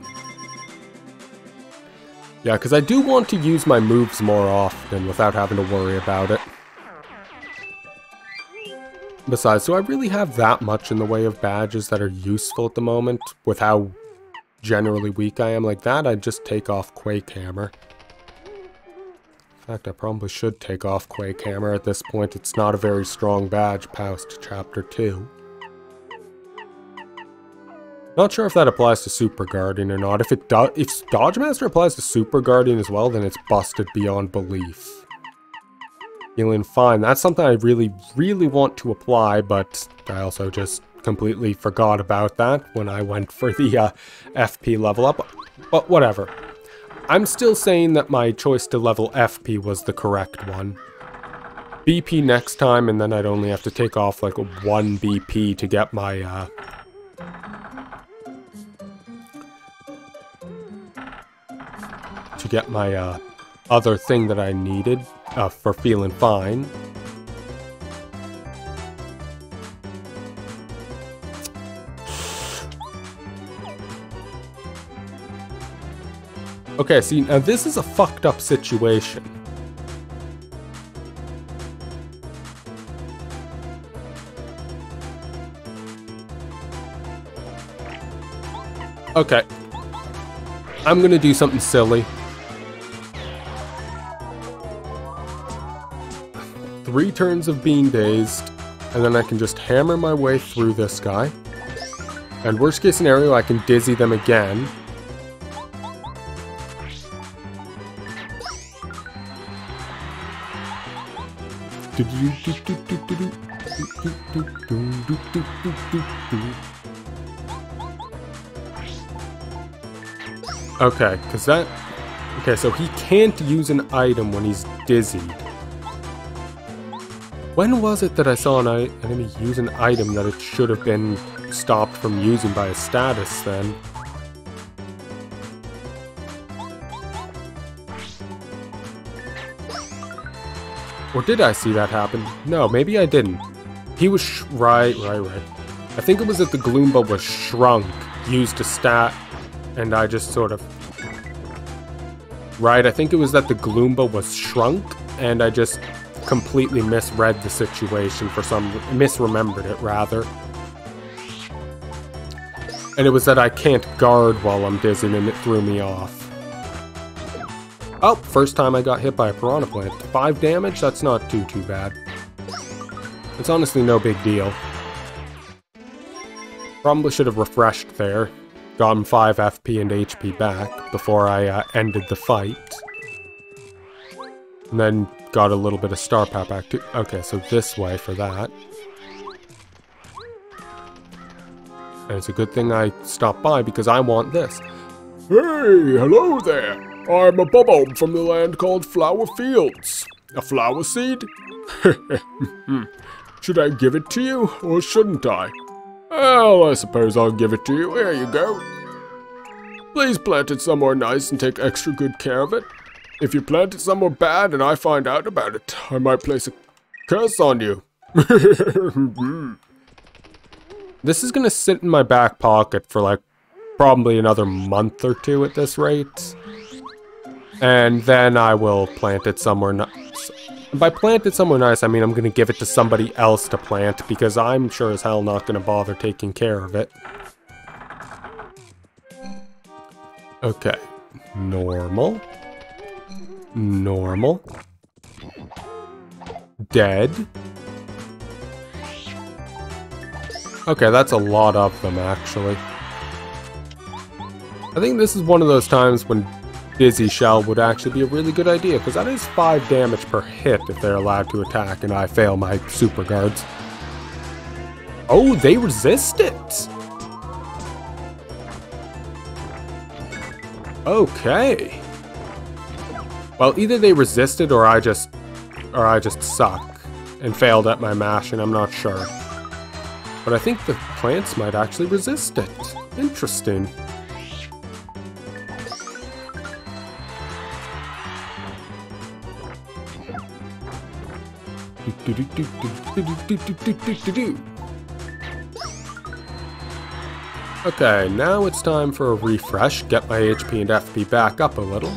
Yeah, because I do want to use my moves more often without having to worry about it. Besides, do I really have that much in the way of badges that are useful at the moment? With how generally weak I am like that, I'd just take off Quake Hammer. In fact, I probably should take off Quake Hammer at this point. It's not a very strong badge past Chapter 2. Not sure if that applies to Super Guardian or not. If Dodge Master applies to Super Guardian as well, then it's busted beyond belief. Healing fine. That's something I really, really want to apply, but I also just completely forgot about that when I went for the FP level up. But whatever. I'm still saying that my choice to level FP was the correct one. BP next time, and then I'd only have to take off like 1 BP to get my to get my other thing that I needed for feeling fine. Okay, see, now this is a fucked up situation. Okay. I'm gonna do something silly. 3 turns of being dazed, and then I can just hammer my way through this guy. And worst case scenario, I can dizzy them again. Okay, because that... Okay, so he can't use an item when he's dizzied. When was it that I saw an enemy use an item that it should have been stopped from using by a status then? Or did I see that happen? No, maybe I didn't. He was right. I think it was that the Gloomba was shrunk, used a stat, and I just sort of... Right, I think it was that the Gloomba was shrunk, and I just completely misread the situation for some... misremembered it, rather. And it was that I can't guard while I'm dizzy, and it threw me off. Oh, first time I got hit by a piranha plant. 5 damage? That's not too bad. It's honestly no big deal. Probably should have refreshed there. Gotten 5 FP and HP back before I ended the fight. And then got a little bit of star power back too. Okay, so this way for that. And it's a good thing I stopped by because I want this. Hey, hello there. I'm a bubble from the land called Flower Fields. A flower seed? Should I give it to you, or shouldn't I? Well, I suppose I'll give it to you. Here you go. Please plant it somewhere nice and take extra good care of it. If you plant it somewhere bad and I find out about it, I might place a curse on you. This is gonna sit in my back pocket for like probably another month or 2 at this rate. And then I will plant it somewhere nice. By plant it somewhere nice, I mean I'm going to give it to somebody else to plant, because I'm sure as hell not going to bother taking care of it. Okay. Normal. Normal. Dead. Okay, that's a lot of them, actually. I think this is one of those times when Dizzy Shell would actually be a really good idea, because that is 5 damage per hit if they're allowed to attack and I fail my super guards. Oh, they resist it! Okay. Well, either they resisted or I just suck and failed at my mash, and I'm not sure. But I think the plants might actually resist it. Interesting. Okay, now it's time for a refresh, get my HP and FP back up a little.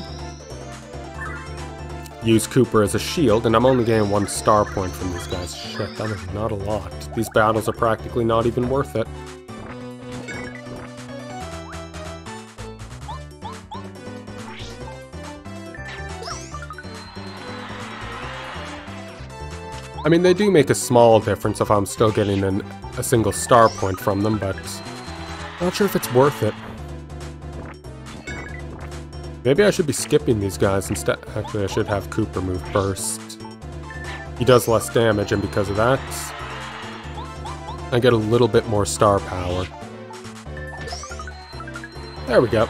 Use Cooper as a shield, and I'm only getting 1 star point from these guys. Shit, that is not a lot. These battles are practically not even worth it. I mean, they do make a small difference if I'm still getting a single star point from them, but not sure if it's worth it. Maybe I should be skipping these guys instead. Actually, I should have Cooper move first. He does less damage, and because of that, I get a little bit more star power. There we go.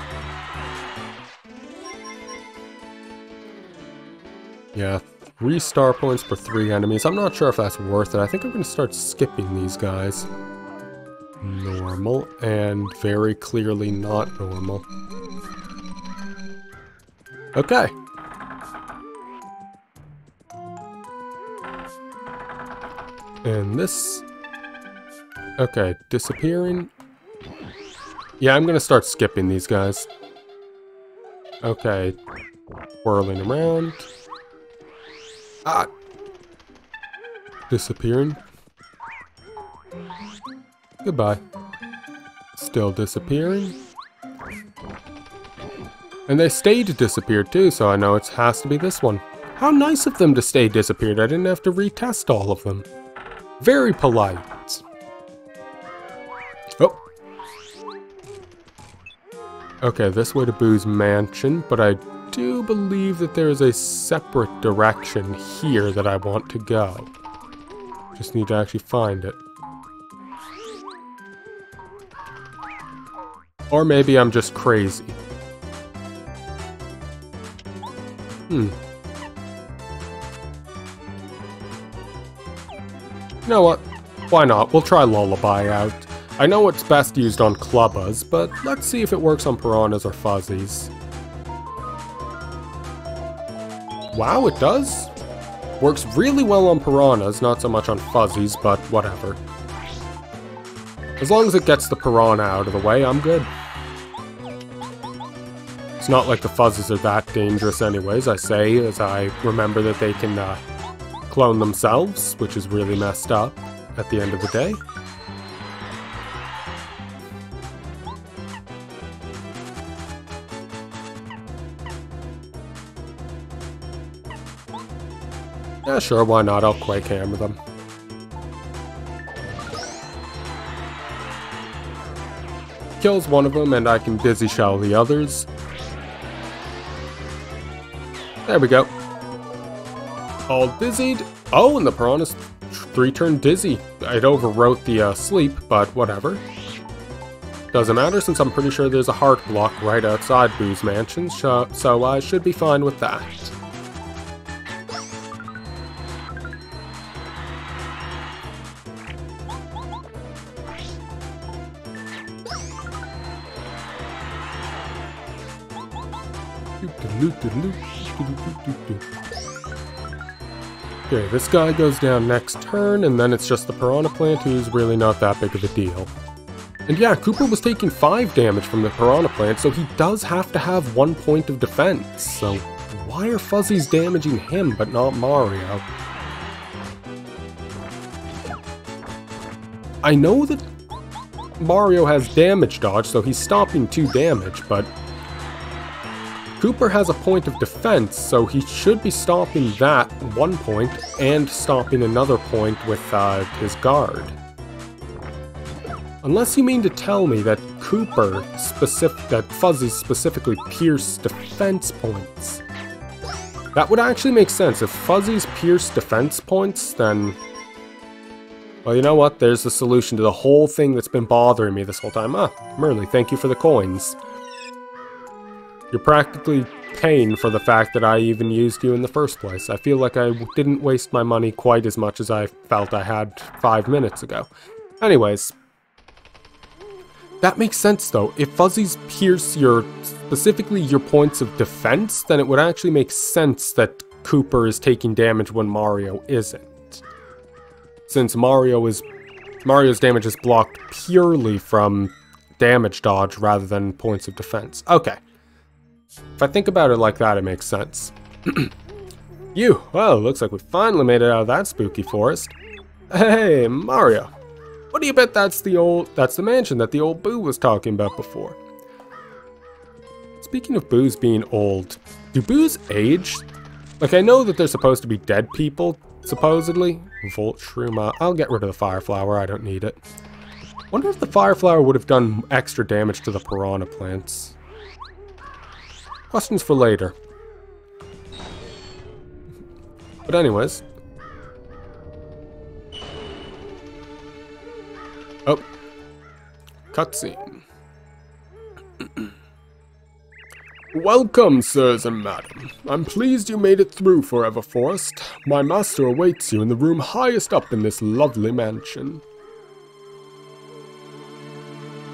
Yeah. 3 star points per 3 enemies. I'm not sure if that's worth it. I think I'm going to start skipping these guys. Normal, and very clearly not normal. Okay. And this... Okay, disappearing. Yeah, I'm gonna start skipping these guys. Okay. Whirling around. Ah! Disappearing. Goodbye. Still disappearing. And they stayed disappeared too, so I know it has to be this one. How nice of them to stay disappeared. I didn't have to retest all of them. Very polite. Oh. Okay, this way to Boo's mansion, but I do believe that there is a separate direction here that I want to go. Just need to actually find it. Or maybe I'm just crazy. You know what? Why not? We'll try Lullaby out. I know it's best used on Clubbas, but let's see if it works on Piranhas or Fuzzies. Wow, it does? Works really well on Piranhas, not so much on Fuzzies, but whatever. As long as it gets the Piranha out of the way, I'm good. It's not like the Fuzzies are that dangerous anyways, I say, as I remember that they can clone themselves, which is really messed up at the end of the day. Yeah, sure, why not? I'll Quake Hammer them. Kills one of them, and I can Dizzy Shell the others. There we go. All dizzied. Oh, and the Piranha's 3-turn dizzy. It overwrote the sleep, but whatever. Doesn't matter since I'm pretty sure there's a heart block right outside Boo's mansion, so I should be fine with that. Okay, this guy goes down next turn, and then it's just the Piranha Plant, who's really not that big of a deal. And yeah, Kooper was taking 5 damage from the Piranha Plant, so he does have to have 1 point of defense. So why are Fuzzies damaging him, but not Mario? I know that Mario has damage dodge, so he's stopping 2 damage, but Kooper has a point of defense, so he should be stopping that 1 point and stopping another point with his guard. Unless you mean to tell me that Fuzzies specifically pierce defense points. That would actually make sense. If Fuzzies pierce defense points, then... Well, you know what? There's the solution to the whole thing that's been bothering me this whole time. Ah, Merly, thank you for the coins. You're practically paying for the fact that I even used you in the first place. I feel like I didn't waste my money quite as much as I felt I had 5 minutes ago. Anyways. That makes sense though. If Fuzzies pierce specifically your points of defense, then it would actually make sense that Kooper is taking damage when Mario isn't. Since Mario's damage is blocked purely from damage dodge rather than points of defense. Okay. If I think about it like that, it makes sense. Well, looks like we finally made it out of that spooky forest. Hey, Mario. What do you bet that's the mansion that the old Boo was talking about before? Speaking of Boos being old, do Boos age? Like, I know that they're supposed to be dead people, supposedly. Volt Shroom, I'll get rid of the Fire Flower, I don't need it. Wonder if the Fire Flower would have done extra damage to the Piranha Plants. Questions for later. But anyways. Oh. Cutscene. Welcome, sirs and madam. I'm pleased you made it through Forever Forest. My master awaits you in the room highest up in this lovely mansion.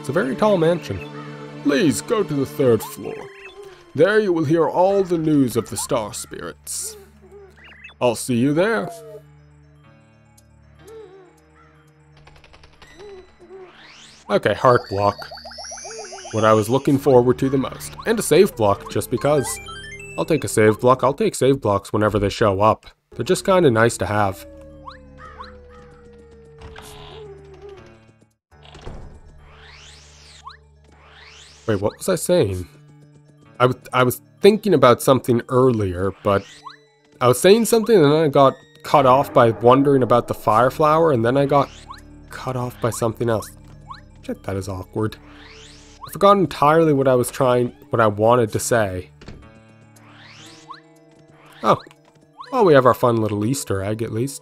It's a very tall mansion. Please go to the 3rd floor. There you will hear all the news of the star spirits. I'll see you there. Okay, heart block. What I was looking forward to the most. And a save block, just because. I'll take a save block. I'll take save blocks whenever they show up. They're just kind of nice to have. Wait, what was I saying? I was thinking about something earlier, but I was saying something and then I got cut off by wondering about the fire flower, and then I got cut off by something else. Shit, that is awkward. I forgot entirely what I wanted to say. Oh. Well, we have our fun little Easter egg at least.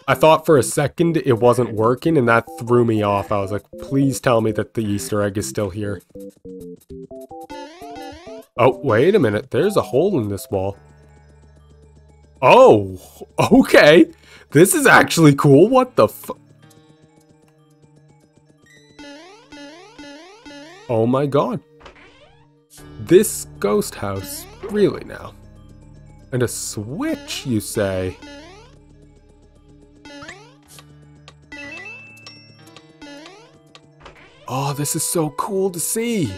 I thought for a second it wasn't working and that threw me off. I was like, please tell me that the Easter egg is still here. Oh, wait a minute. There's a hole in this wall. Oh, okay. This is actually cool. What the fu- Oh my god. This ghost house. Really now? And a switch, you say? Oh, this is so cool to see.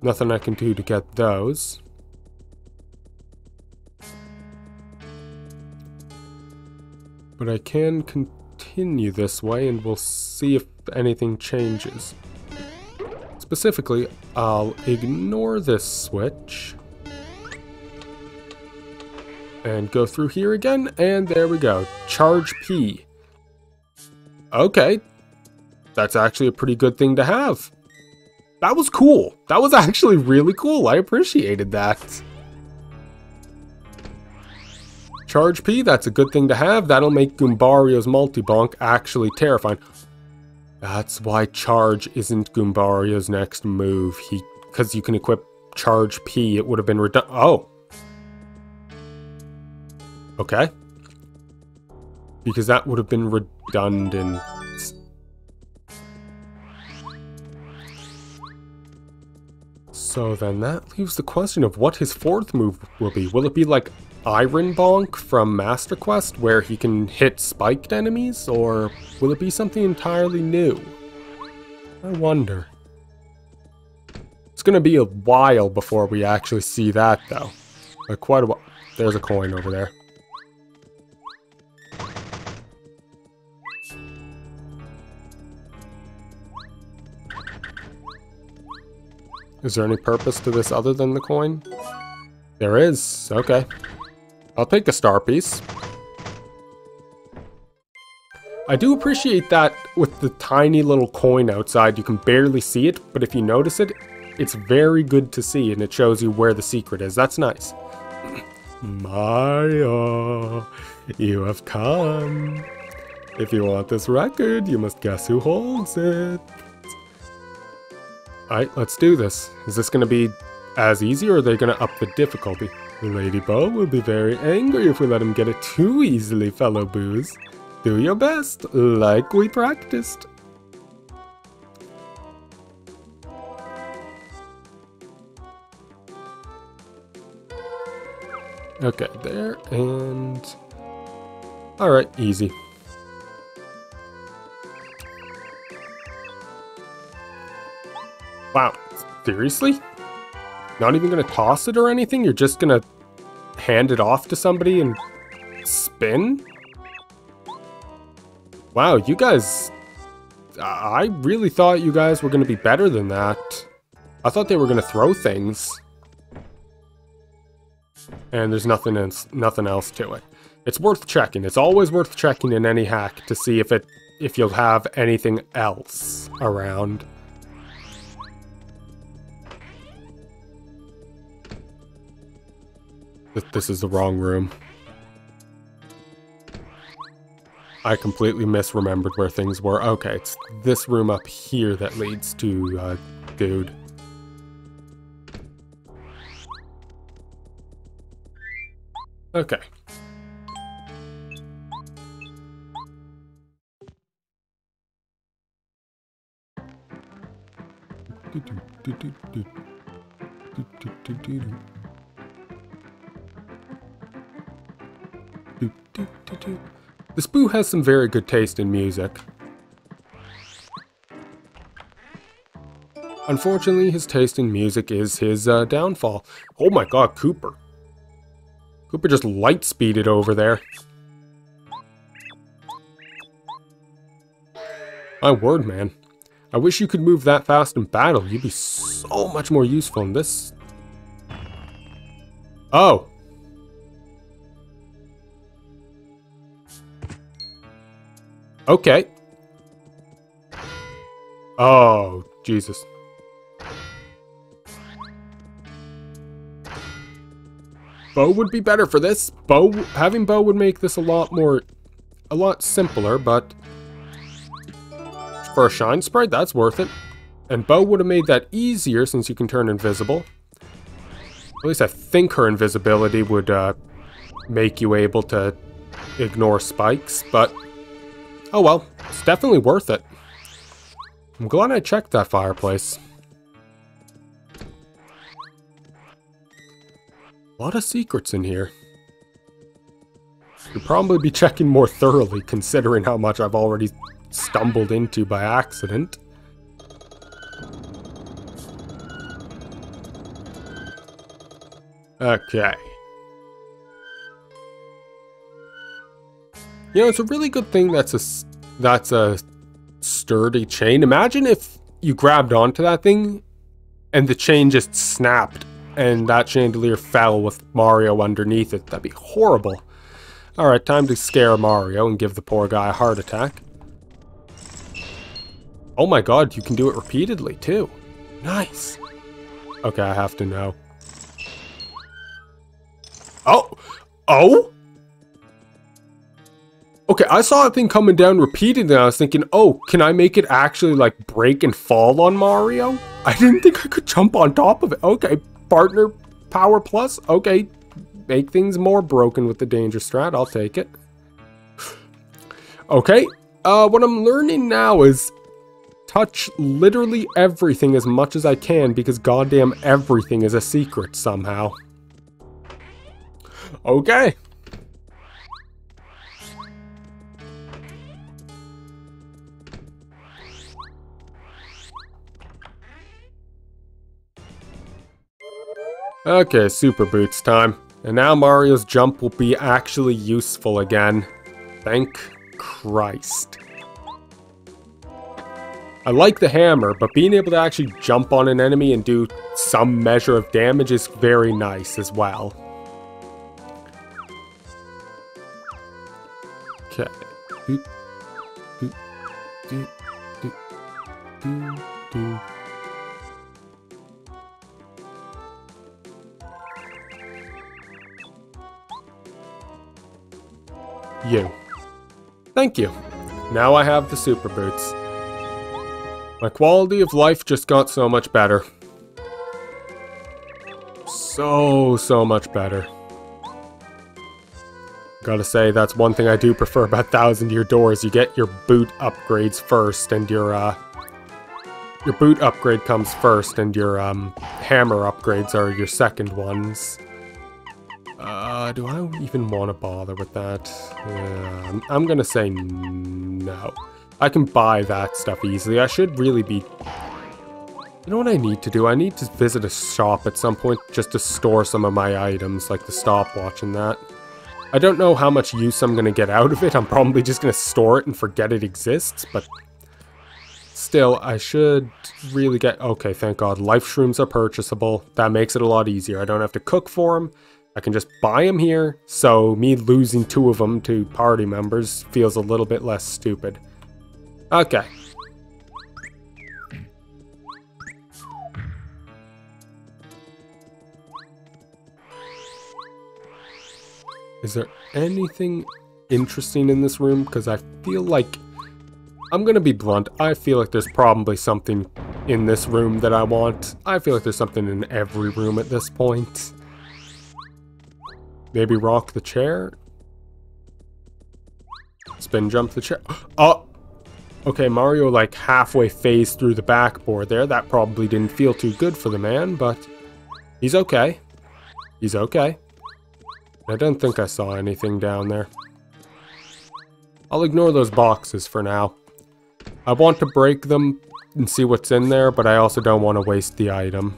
Nothing I can do to get those. But I can continue this way and we'll see if anything changes. Specifically, I'll ignore this switch. And go through here again, and there we go. Charge P. Okay. That's actually a pretty good thing to have. That was cool. That was actually really cool. I appreciated that. Charge P, that's a good thing to have. That'll make Goombario's multi-bonk actually terrifying. That's why Charge isn't Goombario's next move. Because you can equip Charge P, it would have been redundant. Oh. Okay. Because that would have been redundant. So then that leaves the question of what his fourth move will be. Will it be like Iron Bonk from Master Quest, where he can hit spiked enemies? Or will it be something entirely new? I wonder. It's gonna be a while before we actually see that, though. Like, quite a while. There's a coin over there. Is there any purpose to this other than the coin? There is. Okay. I'll take a star piece. I do appreciate that with the tiny little coin outside, you can barely see it, but if you notice it, it's very good to see and it shows you where the secret is. That's nice. Maya, you have come. If you want this record, you must guess who holds it. Alright, let's do this. Is this going to be as easy, or are they going to up the difficulty? Ladybug will be very angry if we let him get it too easily, fellow boos. Do your best, like we practiced. Okay, there, and... Alright, easy. Wow, seriously? Not even gonna toss it or anything? You're just gonna hand it off to somebody and spin? Wow, you guys... I really thought you guys were gonna be better than that. I thought they were gonna throw things. And there's nothing else to it. It's worth checking. It's always worth checking in any hack to see if you'll have anything else around. This is the wrong room. I completely misremembered where things were. Okay, it's this room up here that leads to, dude. Okay. This Boo has some very good taste in music. Unfortunately, his taste in music is his downfall. Oh my god, Cooper. Cooper just light speeded over there. My word, man. I wish you could move that fast in battle. You'd be so much more useful in this. Oh. Okay. Oh, Jesus. Bow would be better for this. Having bow would make this a lot simpler, but for a shine sprite, that's worth it. And bow would have made that easier since you can turn invisible. At least I think her invisibility would make you able to ignore spikes, but oh well, it's definitely worth it. I'm glad I checked that fireplace. A lot of secrets in here. Should probably be checking more thoroughly considering how much I've already stumbled into by accident. Okay. You know, it's a really good thing that's a sturdy chain. Imagine if you grabbed onto that thing and the chain just snapped and that chandelier fell with Mario underneath it. That'd be horrible. Alright, time to scare Mario and give the poor guy a heart attack. Oh my god, you can do it repeatedly too. Nice. Okay, I have to know. Oh! Oh? Okay, I saw that thing coming down repeatedly and I was thinking, oh, can I make it actually like break and fall on Mario? I didn't think I could jump on top of it. Okay, partner power plus. Okay, make things more broken with the danger strat. I'll take it. Okay, what I'm learning now is touch literally everything as much as I can because goddamn everything is a secret somehow. Okay. Okay, Super Boots time. And now Mario's jump will be actually useful again. Thank Christ. I like the hammer, but being able to actually jump on an enemy and do some measure of damage is very nice as well. Okay. You. Thank you. Now I have the Super Boots. My quality of life just got so much better. So much better. Gotta say, that's one thing I do prefer about Thousand Year Doors. You get your boot upgrades first, and your boot upgrade comes first, and your hammer upgrades are your second ones. Do I even want to bother with that? I'm gonna say no. I can buy that stuff easily. I should really be... You know what I need to do? I need to visit a shop at some point just to store some of my items, like the stopwatch and that. I don't know how much use I'm gonna get out of it. I'm probably just gonna store it and forget it exists, but... Still, I should really get... Okay, thank God. Life shrooms are purchasable. That makes it a lot easier. I don't have to cook for them. I can just buy them here, so me losing 2 of them to party members feels a little bit less stupid. Okay. Is there anything interesting in this room? Because I feel like... I'm gonna be blunt. I feel like there's probably something in this room that I want. I feel like there's something in every room at this point. Maybe rock the chair? Spin jump the chair? Oh! Okay, Mario like halfway phased through the backboard there. That probably didn't feel too good for the man, but he's okay. He's okay. I don't think I saw anything down there. I'll ignore those boxes for now. I want to break them and see what's in there, but I also don't want to waste the item.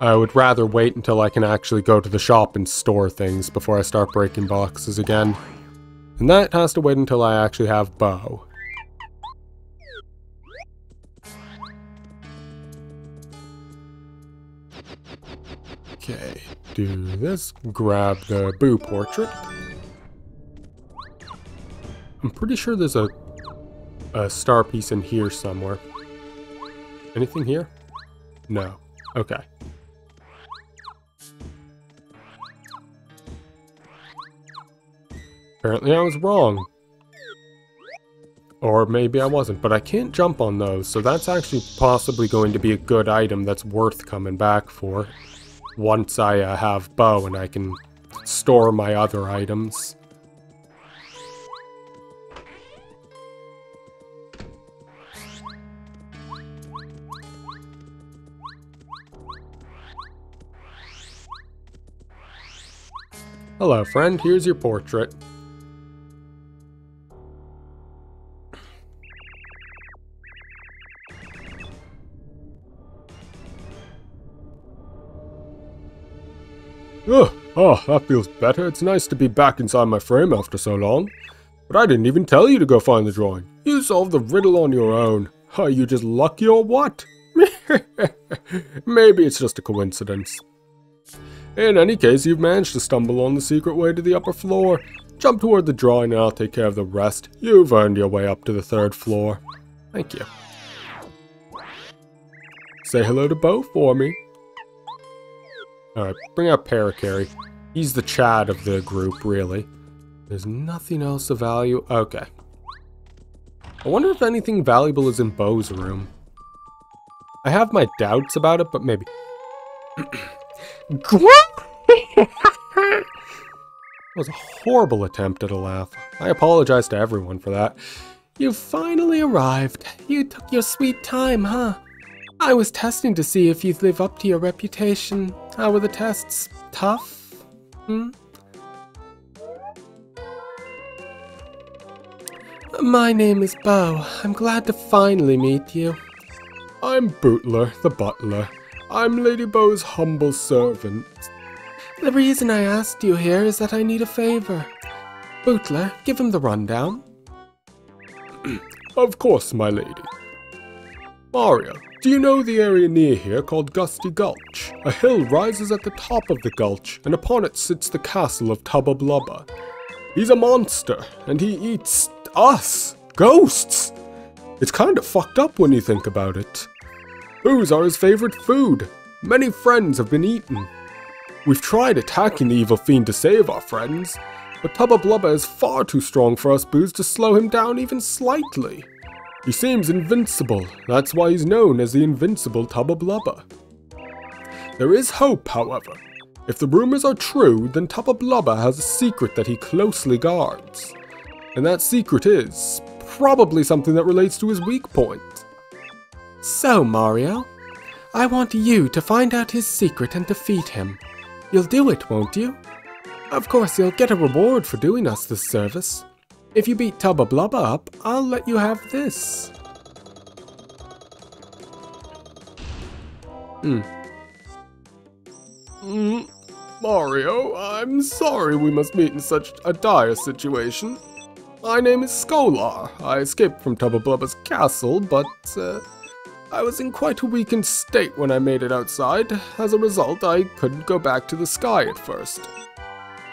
I would rather wait until I can actually go to the shop and store things before I start breaking boxes again. And that has to wait until I actually have Bow. Okay, do this. Grab the Boo portrait. I'm pretty sure there's a star piece in here somewhere. Anything here? No. Okay. Apparently I was wrong. Or maybe I wasn't, but I can't jump on those, so that's actually possibly going to be a good item that's worth coming back for. Once I have Bow and I can store my other items. Hello, friend. Here's your portrait. Oh, that feels better. It's nice to be back inside my frame after so long. But I didn't even tell you to go find the drawing. You solved the riddle on your own. Are you just lucky or what? Maybe it's just a coincidence. In any case, you've managed to stumble on the secret way to the upper floor. Jump toward the drawing and I'll take care of the rest. You've earned your way up to the 3rd floor. Thank you. Say hello to Bo for me. Alright, bring out Parakarry. He's the Chad of the group, really. There's nothing else of value. Okay. I wonder if anything valuable is in Bo's room. I have my doubts about it, but maybe. That was a horrible attempt at a laugh. I apologize to everyone for that. You finally arrived. You took your sweet time, huh? I was testing to see if you'd live up to your reputation. How were the tests? Tough? My name is Bo. I'm glad to finally meet you. I'm Bootler, the butler. I'm Lady Bo's humble servant. The reason I asked you here is that I need a favor. Bootler, give him the rundown. Of course, my lady. Mario, do you know the area near here called Gusty Gulch? A hill rises at the top of the gulch, and upon it sits the castle of Tubba Blubba. He's a monster, and he eats us, ghosts. It's kind of fucked up when you think about it. Boos are his favorite food. Many friends have been eaten. We've tried attacking the evil fiend to save our friends, but Tubba Blubba is far too strong for us Boos to slow him down even slightly. He seems invincible, that's why he's known as the invincible Tubba Blubba. There is hope, however. If the rumors are true, then Tubba Blubba has a secret that he closely guards. And that secret is probably something that relates to his weak point. So, Mario, I want you to find out his secret and defeat him. You'll do it, won't you? Of course, you'll get a reward for doing us this service. If you beat Tubba Blubba up, I'll let you have this. Mario, I'm sorry we must meet in such a dire situation. My name is Skolar. I escaped from Tubba Blubba's castle, but I was in quite a weakened state when I made it outside. As a result, I couldn't go back to the sky at first.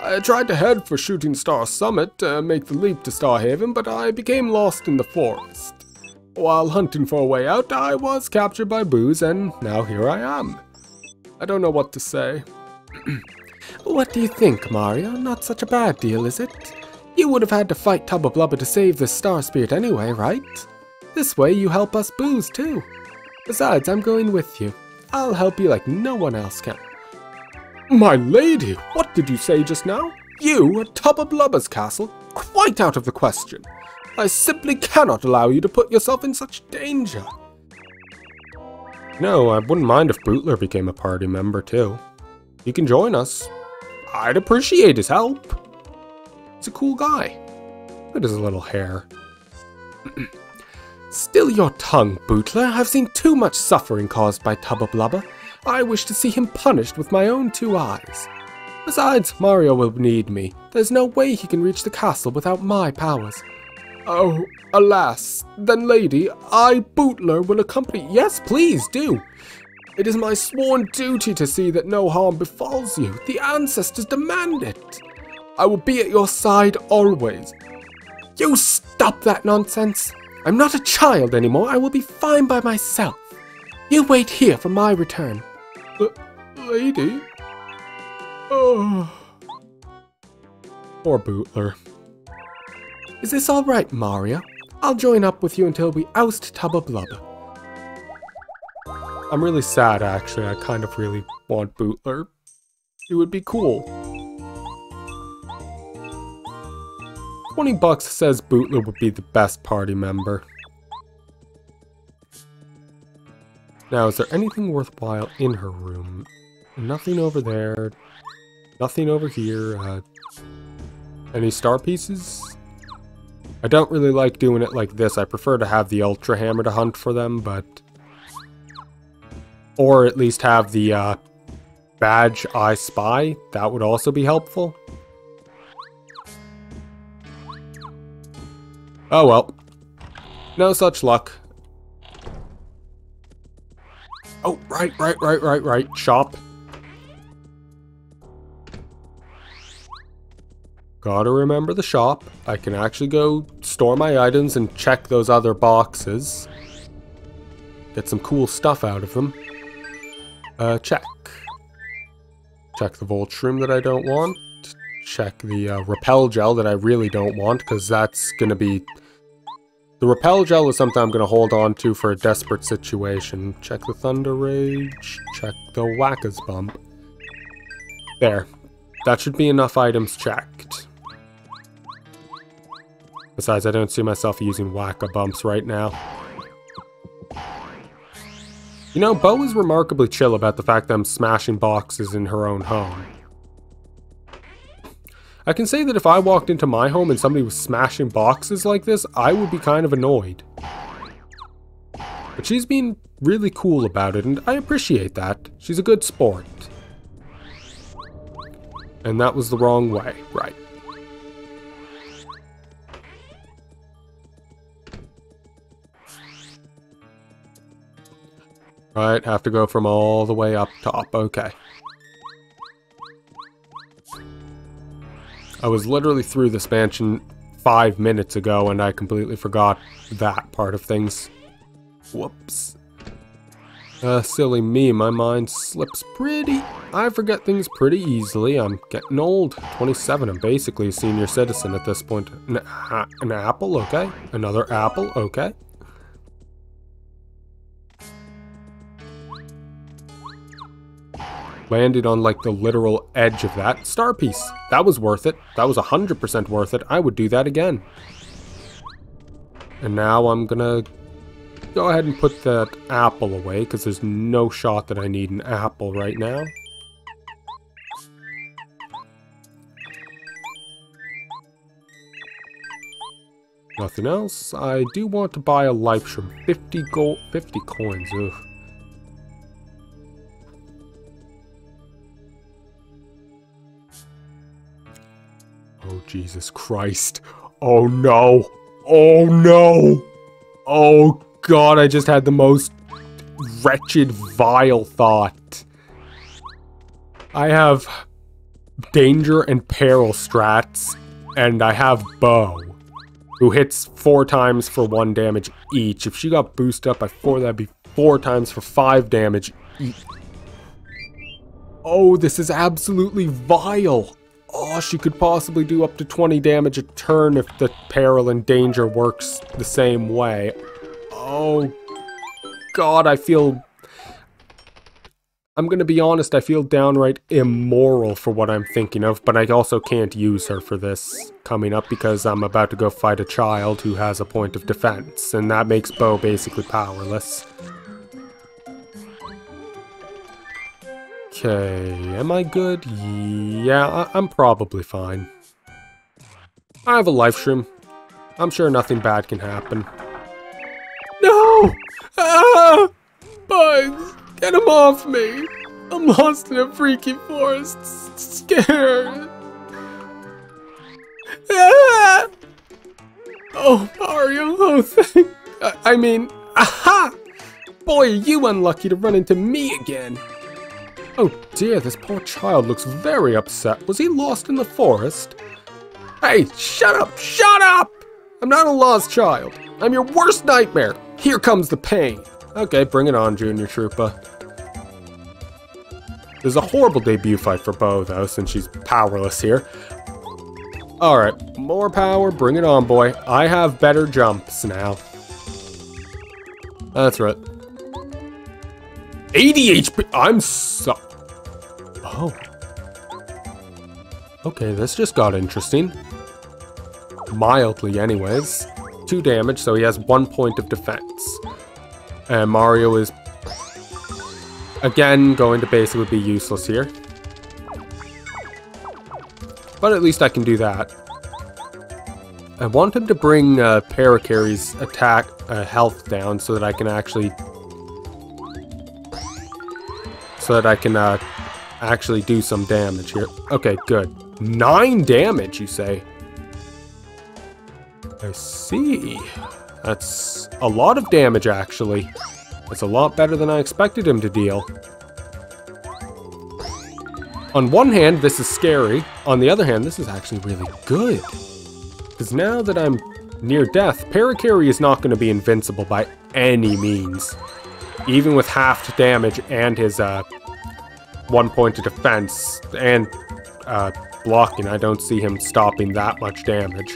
I tried to head for Shooting Star Summit to make the leap to Star Haven, but I became lost in the forest. While hunting for a way out, I was captured by Boos, and now here I am. I don't know what to say. What do you think, Mario? Not such a bad deal, is it? You would have had to fight Tubba Blubba to save this Star Spirit anyway, right? This way you help us Boos, too. Besides, I'm going with you. I'll help you like no one else can. My lady, what did you say just now? You at Tubba Blubba's castle? Quite out of the question. I simply cannot allow you to put yourself in such danger. No, I wouldn't mind if Bootler became a party member too. He can join us. I'd appreciate his help. He's a cool guy. Look at his little hair. Still your tongue, Bootler. I've seen too much suffering caused by Tubba Blubba. I wish to see him punished with my own 2 eyes. Besides, Mario will need me. There's no way he can reach the castle without my powers. Oh, alas. Then, lady, I, Bootler, will accompany— Yes, please, do. It is my sworn duty to see that no harm befalls you. The ancestors demand it. I will be at your side always. You stop that nonsense. I'm not a child anymore. I will be fine by myself. You wait here for my return. Lady? Oh. Poor Bootler. Is this all right, Mario? I'll join up with you until we oust Tubba Blubba. I'm really sad, actually. I kind of really want Bootler. It would be cool. $20 says Bootler would be the best party member. Now, is there anything worthwhile in her room? Nothing over there. Nothing over here. Any star pieces? I don't really like doing it like this. I prefer to have the Ultra Hammer to hunt for them, but... Or at least have the badge I Spy. That would also be helpful. Oh well. No such luck. Oh, right. Shop. Gotta remember the shop. I can actually go store my items and check those other boxes. Get some cool stuff out of them. Check. Check the Volt Shroom that I don't want. Check the Repel Gel that I really don't want, because that's gonna be... The Repel Gel is something I'm gonna hold on to for a desperate situation. Check the Thunder Rage. Check the Wacka's Bump. There. That should be enough items checked. Besides, I don't see myself using Wacka Bumps right now. You know, Bo is remarkably chill about the fact that I'm smashing boxes in her own home. I can say that if I walked into my home and somebody was smashing boxes like this, I would be kind of annoyed. But she's been really cool about it, and I appreciate that. She's a good sport. And that was the wrong way, right. Right, have to go from all the way up top, okay. I was literally through this mansion 5 minutes ago and I completely forgot that part of things. Whoops. Silly me, my mind slips I forget things pretty easily. I'm getting old. 27, I'm basically a senior citizen at this point. An apple, okay. Another apple, okay. Landed on like the literal edge of that. Star piece. That was worth it. That was 100% worth it. I would do that again. And now I'm gonna go ahead and put that apple away because there's no shot that I need an apple right now. Nothing else. I do want to buy a life shroom. 50 coins. Ugh. Oh, Jesus Christ. Oh, no. Oh, no. Oh, God, I just had the most wretched, vile thought. I have danger and peril strats, and I have Bo, who hits 4 times for 1 damage each. If she got boosted up by 4, that'd be 4 times for 5 damage each. Oh, this is absolutely vile. Oh, she could possibly do up to 20 damage a turn if the peril and danger works the same way. Oh, God, I feel... I'm gonna be honest, I feel downright immoral for what I'm thinking of, but I also can't use her for this coming up because I'm about to go fight a child who has a point of defense, and that makes Bo basically powerless. Okay, am I good? Yeah, I'm probably fine. I have a life shroom. I'm sure nothing bad can happen. No! Ah! Bugs! Get him off me! I'm lost in a freaky forest, scared. Ah! Oh, Mario, oh thank... I mean, aha! Boy, are you unlucky to run into me again. Oh dear, this poor child looks very upset. Was he lost in the forest? Hey, shut up! Shut up! I'm not a lost child. I'm your worst nightmare. Here comes the pain. Okay, bring it on, Junior Troopa. There's a horrible debut fight for Bo, though, since she's powerless here. Alright, more power, bring it on, boy. I have better jumps now. That's right. 80 HP! I'm so... Oh. Okay, this just got interesting. Mildly, anyways. 2 damage, so he has 1 point of defense. And Mario is, again, going to basically be useless here. But at least I can do that. I want him to bring Parakarry's attack health down so that I can actually... actually do some damage here. Okay, good. 9 damage, you say? I see. That's a lot of damage, actually. That's a lot better than I expected him to deal. On one hand, this is scary. On the other hand, this is actually really good. Because now that I'm near death, Parakarry is not going to be invincible by any means. Even with halved damage and his 1 point of defense and blocking, I don't see him stopping that much damage.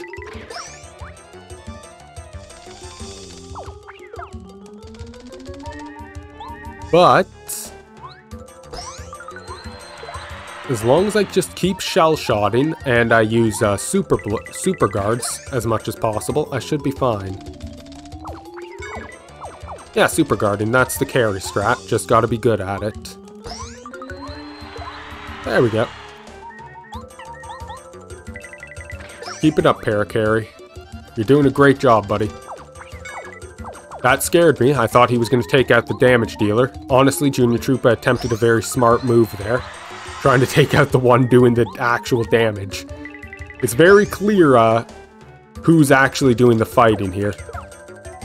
But as long as I just keep shell-shotting and I use super guards as much as possible, I should be fine. Yeah, super guarding, that's the carry strat. Just gotta be good at it. There we go. Keep it up, Parakarry. You're doing a great job, buddy. That scared me. I thought he was going to take out the damage dealer. Honestly, Junior Troopa attempted a very smart move there. Trying to take out the one doing the actual damage. It's very clear who's actually doing the fighting here.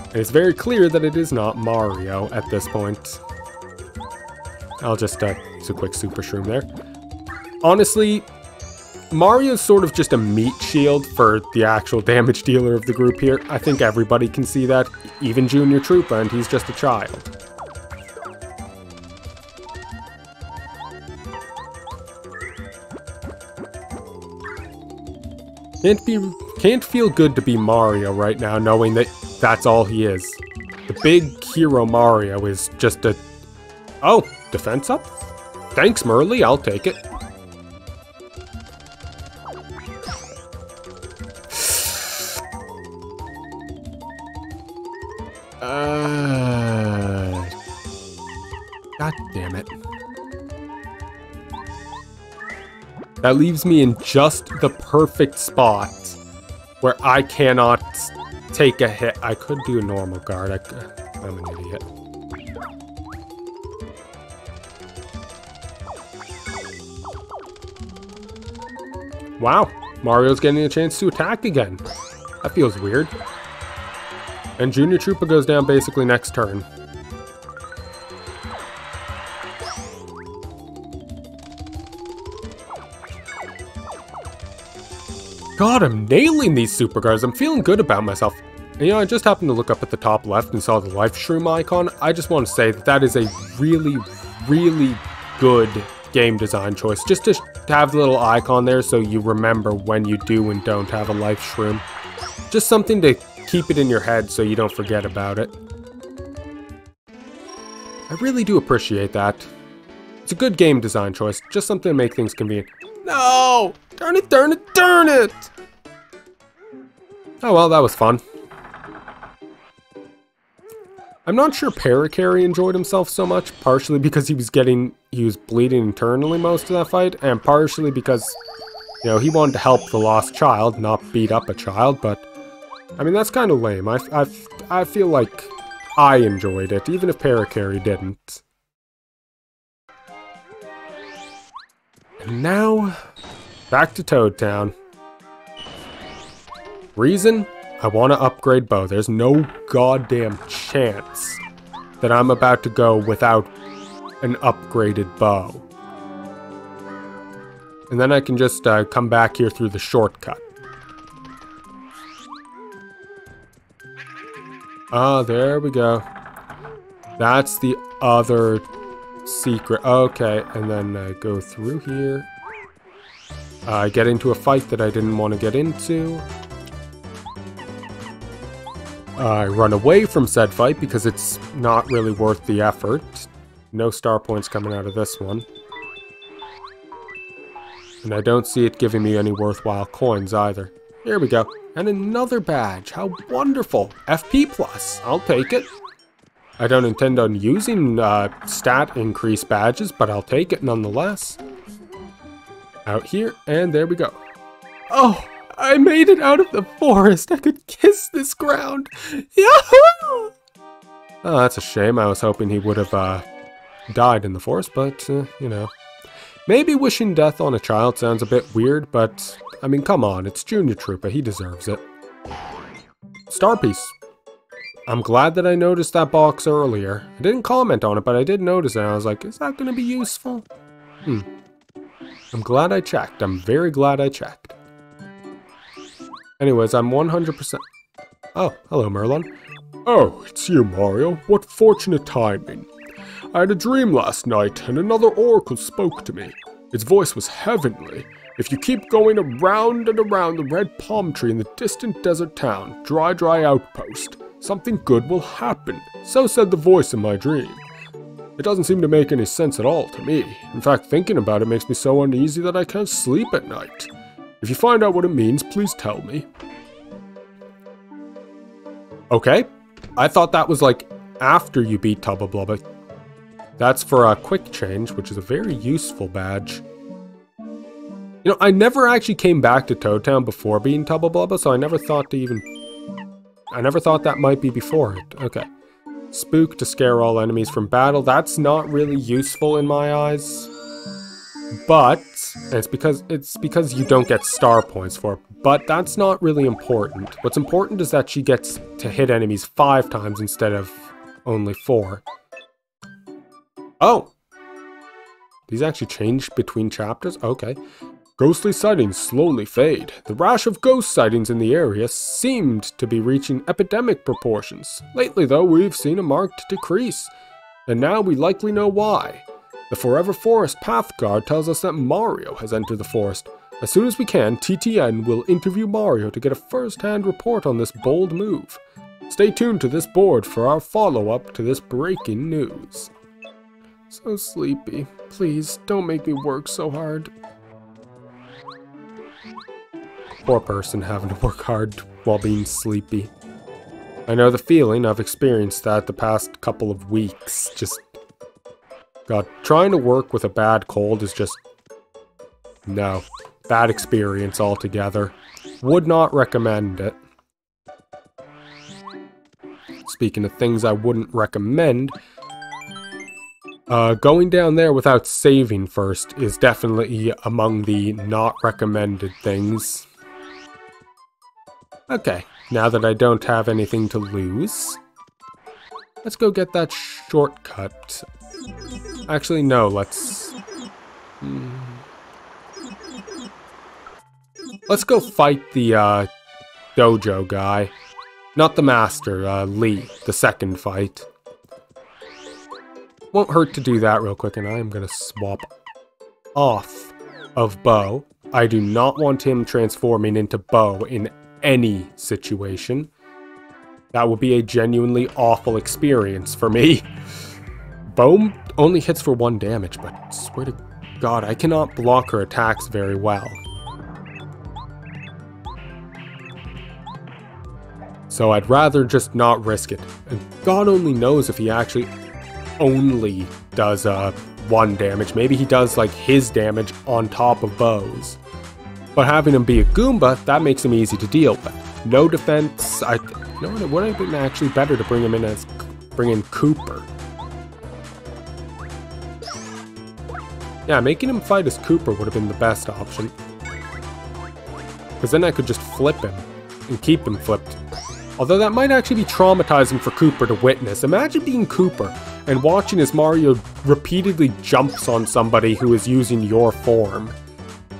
And it's very clear that it is not Mario at this point. I'll just use a quick super shroom there. Honestly, Mario's sort of just a meat shield for the actual damage dealer of the group here. I think everybody can see that, even Junior Troopa, and he's just a child. Can't feel good to be Mario right now, knowing that that's all he is. The big hero Mario is just a... Oh, defense up? Thanks, Merly, I'll take it. God damn it. That leaves me in just the perfect spot where I cannot take a hit. I could do a normal guard. I'm an idiot. Wow, Mario's getting a chance to attack again. That feels weird. And Junior Troopa goes down basically next turn. God, I'm nailing these super guards. I'm feeling good about myself. And, you know, I just happened to look up at the top left and saw the life shroom icon. I just want to say that that is a really, really good game design choice. Just to have the little icon there so you remember when you do and don't have a life shroom. Just something to keep it in your head so you don't forget about it. I really do appreciate that. It's a good game design choice. Just something to make things convenient. No! Darn it, darn it, darn it! Oh well, that was fun. I'm not sure Parakarry enjoyed himself so much, partially because he was bleeding internally most of that fight, and partially because, you know, he wanted to help the lost child, not beat up a child, but, I mean, that's kind of lame. I feel like I enjoyed it, even if Parakarry didn't. And now, back to Toad Town. Reason? I want to upgrade Bow. There's no goddamn chance that I'm about to go without an upgraded Bow. And then I can just come back here through the shortcut. Ah, there we go. That's the other secret. Okay, and then go through here. Get into a fight that I didn't want to get into. I run away from said fight because it's not really worth the effort. No star points coming out of this one. And I don't see it giving me any worthwhile coins either. Here we go. And another badge. How wonderful. FP+. I'll take it. I don't intend on using stat increase badges, but I'll take it nonetheless. Out here, and there we go. Oh! I made it out of the forest. I could kiss this ground. Yahoo! Oh, that's a shame. I was hoping he would have died in the forest, but, you know. Maybe wishing death on a child sounds a bit weird, but, I mean, come on. It's Junior Troopa. He deserves it. Star piece. I'm glad that I noticed that box earlier. I didn't comment on it, but I did notice it. And I was like, is that going to be useful? I'm glad I checked. I'm very glad I checked. Anyways, I'm 100%... Oh, hello, Merlin.
Oh, it's you, Mario. What fortunate timing. I had a dream last night, and another oracle spoke to me. Its voice was heavenly. If you keep going around and around the red palm tree in the distant desert town, Dry Outpost, something good will happen. So said the voice in my dream. It doesn't seem to make any sense at all to me. In fact, thinking about it makes me so uneasy that I can't sleep at night. If you find out what it means, please tell me.
Okay. I thought that was like after you beat Tubba Blubba. That's for a quick change, which is a very useful badge. You know, I never actually came back to Toad Town before being Tubba Blubba, so I never thought that might be before it. Okay. Spook to scare all enemies from battle. That's not really useful in my eyes. But it's because you don't get star points for it. But that's not really important. What's important is that she gets to hit enemies 5 times instead of only 4. Oh! These actually changed between chapters? Okay.
Ghostly sightings slowly fade. The rash of ghost sightings in the area seemed to be reaching epidemic proportions. Lately, though, we've seen a marked decrease. And now we likely know why. The Forever Forest Path Guard tells us that Mario has entered the forest. As soon as we can, TTN will interview Mario to get a first-hand report on this bold move. Stay tuned to this board for our follow-up to this breaking news. So sleepy. Please, don't make me work so hard.
Poor person having to work hard while being sleepy. I know the feeling. I've experienced that the past couple of weeks. Just... God, trying to work with a bad cold is just... No. Bad experience altogether. Would not recommend it. Speaking of things I wouldn't recommend, going down there without saving first is definitely among the not recommended things. Okay, now that I don't have anything to lose, let's go get that shortcut. Actually, no, let's... Let's go fight the dojo guy. Not the master, Lee, the second fight. Won't hurt to do that real quick, and I am going to swap off of Bo. I do not want him transforming into Bo in any situation. That would be a genuinely awful experience for me.
Boom only hits for 1 damage, but swear to God, I cannot block her attacks very well. So I'd rather just not risk it. And God only knows if he actually only does 1 damage. Maybe he does like his damage on top of Bo's. But having him be a Goomba, that makes him easy to deal with. No defense. You know what? It would have been actually better to bring him in as bring in Cooper. Yeah, making him fight as Cooper would have been the best option. Because then I could just flip him and keep him flipped. Although that might actually be traumatizing for Cooper to witness. Imagine being Cooper and watching as Mario repeatedly jumps on somebody who is using your form.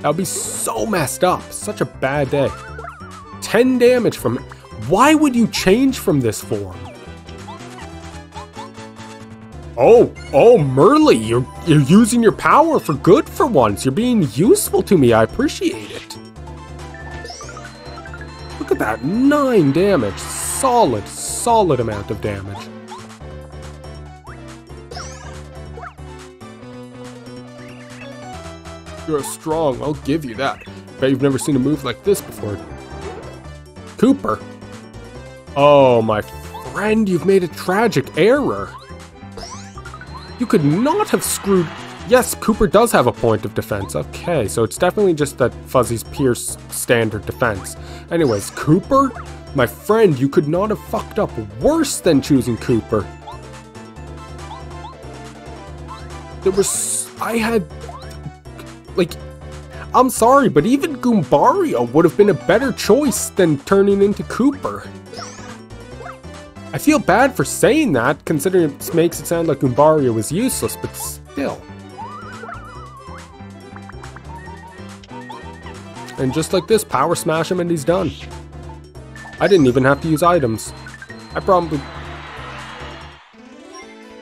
That would be so messed up. Such a bad day. 10 damage from it. Why would you change from this form? Oh, Merly, you're using your power for good for once. You're being useful to me. I appreciate it. Look at that, 9 damage. Solid amount of damage. You're strong, I'll give you that. Bet you've never seen a move like this before. Cooper. Oh, my friend, you've made a tragic error. You could not have screwed... Yes, Cooper does have a point of defense. Okay, so it's definitely just that Fuzzy's Pierce standard defense. Anyways, Cooper? My friend, you could not have fucked up worse than choosing Cooper. I had... Like, I'm sorry, but even Goombario would have been a better choice than turning into Cooper. I feel bad for saying that, considering it makes it sound like Goombario is useless, but still. And just like this, power smash him and he's done. I didn't even have to use items. I probably...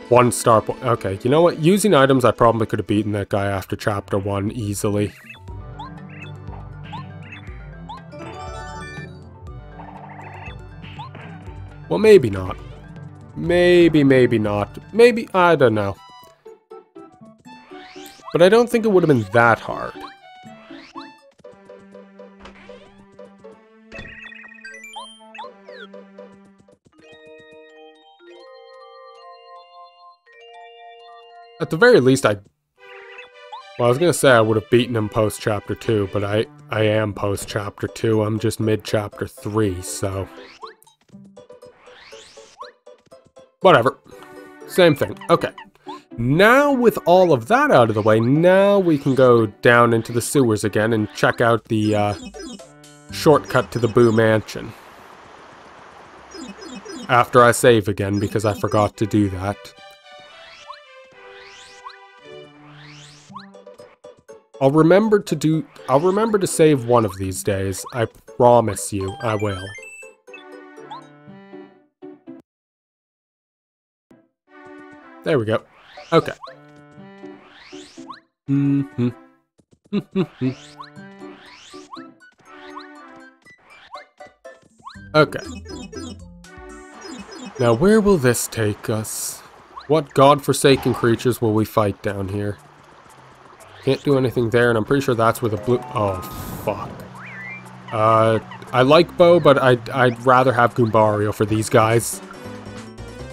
1 star point. Okay, you know what? Using items, I probably could have beaten that guy after Chapter 1 easily. Well, maybe not. Maybe not. Maybe, I don't know. But I don't think it would have been that hard. At the very least, well, I was gonna say I would have beaten him post Chapter 2, but I am post Chapter 2. I'm just mid Chapter 3, so... Whatever. Same thing. Okay. Now with all of that out of the way, now we can go down into the sewers again and check out the shortcut to the Boo Mansion. After I save again, because I forgot to do that. I'll remember to save one of these days. I promise you, I will. There we go. Okay. Okay. Now where will this take us? What godforsaken creatures will we fight down here? Can't do anything there, and I'm pretty sure that's where the blue... Oh, fuck. I like Bo, but I'd rather have Goombario for these guys.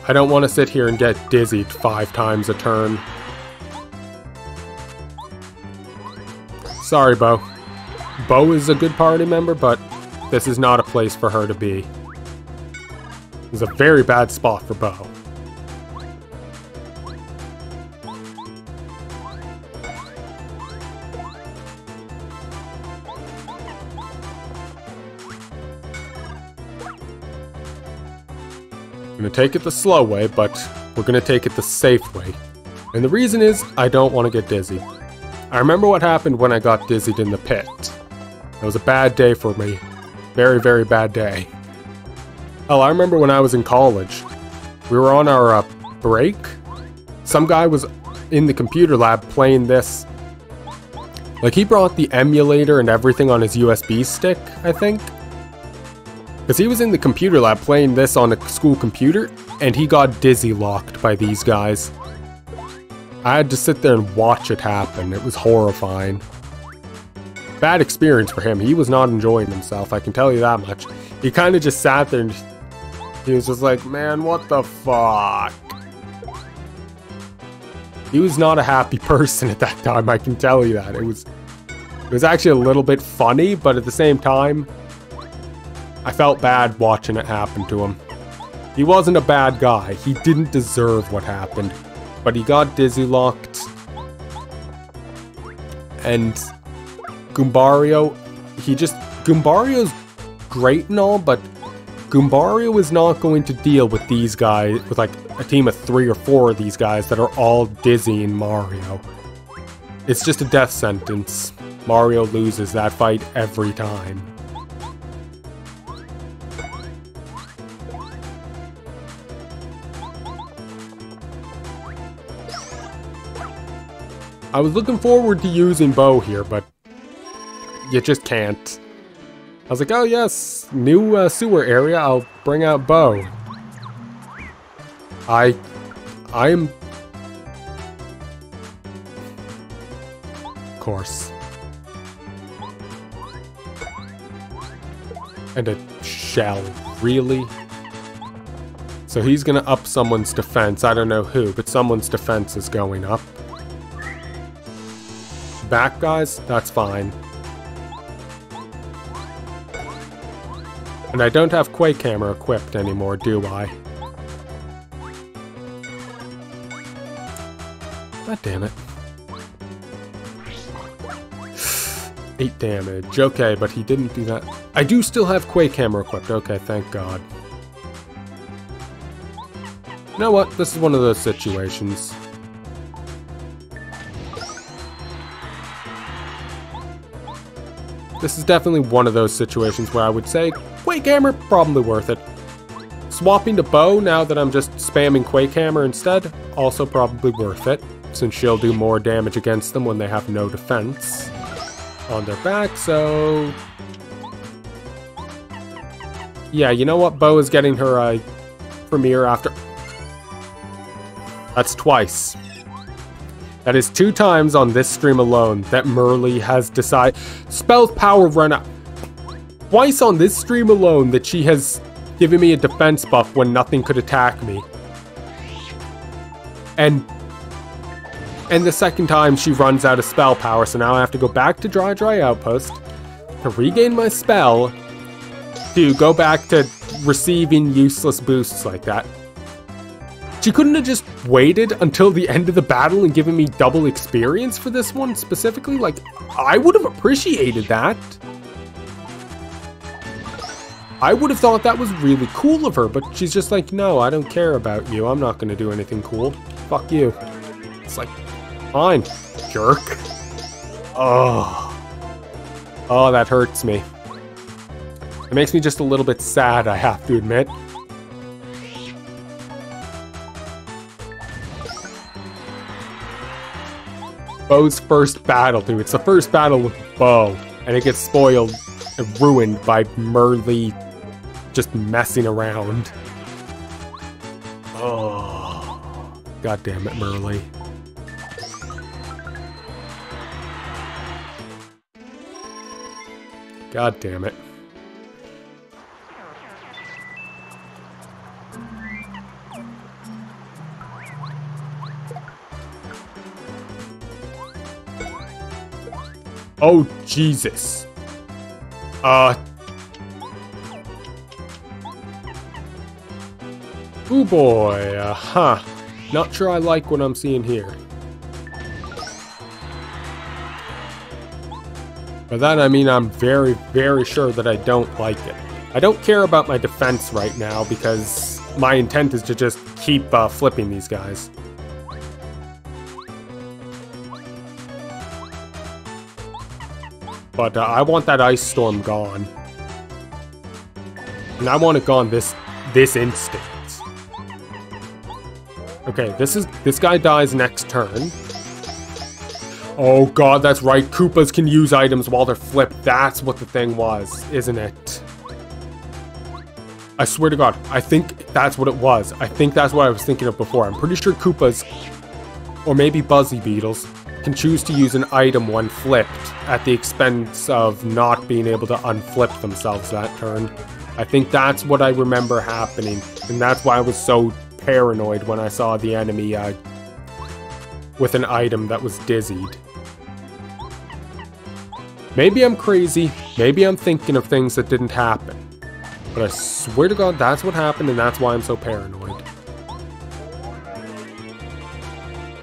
I don't want to sit here and get dizzied 5 times a turn. Sorry, Bo. Bo is a good party member, but this is not a place for her to be. It's a very bad spot for Bo. I'm gonna take it the slow way, but we're gonna take it the safe way. And the reason is, I don't want to get dizzy. I remember what happened when I got dizzied in the pit. It was a bad day for me. Very, very bad day. Oh, I remember when I was in college. We were on our break. Some guy was in the computer lab playing this. Like, he brought the emulator and everything on his USB stick, I think. Because he was in the computer lab playing this on a school computer, and he got dizzy locked by these guys. I had to sit there and watch it happen. It was horrifying. Bad experience for him. He was not enjoying himself, I can tell you that much. He kind of just sat there and he was just like, man, what the fuck? He was not a happy person at that time, I can tell you that. It was actually a little bit funny, but at the same time, I felt bad watching it happen to him. He wasn't a bad guy. He didn't deserve what happened. But he got dizzy locked. And Goombario, Goombario's great and all, but Goombario is not going to deal with these guys, with like a team of 3 or 4 of these guys that are all dizzying Mario. It's just a death sentence. Mario loses that fight every time. I was looking forward to using Bo here, but you just can't. I was like, oh yes, new sewer area, I'll bring out Bo. I'm... Of course. And a shell, really? So he's gonna up someone's defense, I don't know who, but someone's defense is going up. Back guys, that's fine. And I don't have Quake Hammer equipped anymore, do I? God damn it. 8 damage, okay, but he didn't do that. I do still have Quake Hammer equipped, okay, thank God. You know what, this is one of those situations. This is definitely one of those situations where I would say, Quake Hammer, probably worth it. Swapping to Bo now that I'm just spamming Quake Hammer instead, also probably worth it, since she'll do more damage against them when they have no defense on their back, so... Yeah, you know what? Bo is getting her premiere after... That's twice. That is 2 times on this stream alone that Merly has decided... Spell's power run out. Twice on this stream alone that she has given me a defense buff when nothing could attack me. And the second time she runs out of spell power, so now I have to go back to Dry Outpost to regain my spell to go back to receiving useless boosts like that. She couldn't have just waited until the end of the battle and given me double experience for this one specifically? Like, I would have appreciated that. I would have thought that was really cool of her, but she's just like, no, I don't care about you. I'm not going to do anything cool. Fuck you. It's like, fine, jerk. Oh, that hurts me. It makes me just a little bit sad, I have to admit. Bo's first battle, dude. It's the first battle with Bo, and it gets spoiled and ruined by Merly just messing around. Oh, god damn it, Merly. God damn it. Oh, Jesus. Ooh boy, huh. Not sure I like what I'm seeing here. By that I mean I'm very, very sure that I don't like it. I don't care about my defense right now because my intent is to just keep flipping these guys. But I want that ice storm gone. And I want it gone this instant. Okay, this guy dies next turn. Oh god, that's right. Koopas can use items while they're flipped. That's what the thing was, isn't it? I swear to god, I think that's what it was. I think that's what I was thinking of before. I'm pretty sure Koopas
or maybe Buzzy Beetles, can choose to use an item when flipped at the expense of not being able to unflip themselves that turn. I think that's what I remember happening, and that's why I was so paranoid when I saw the enemy with an item that was dizzied. Maybe I'm crazy, maybe I'm thinking of things that didn't happen, but I swear to God that's what happened, and that's why I'm so paranoid.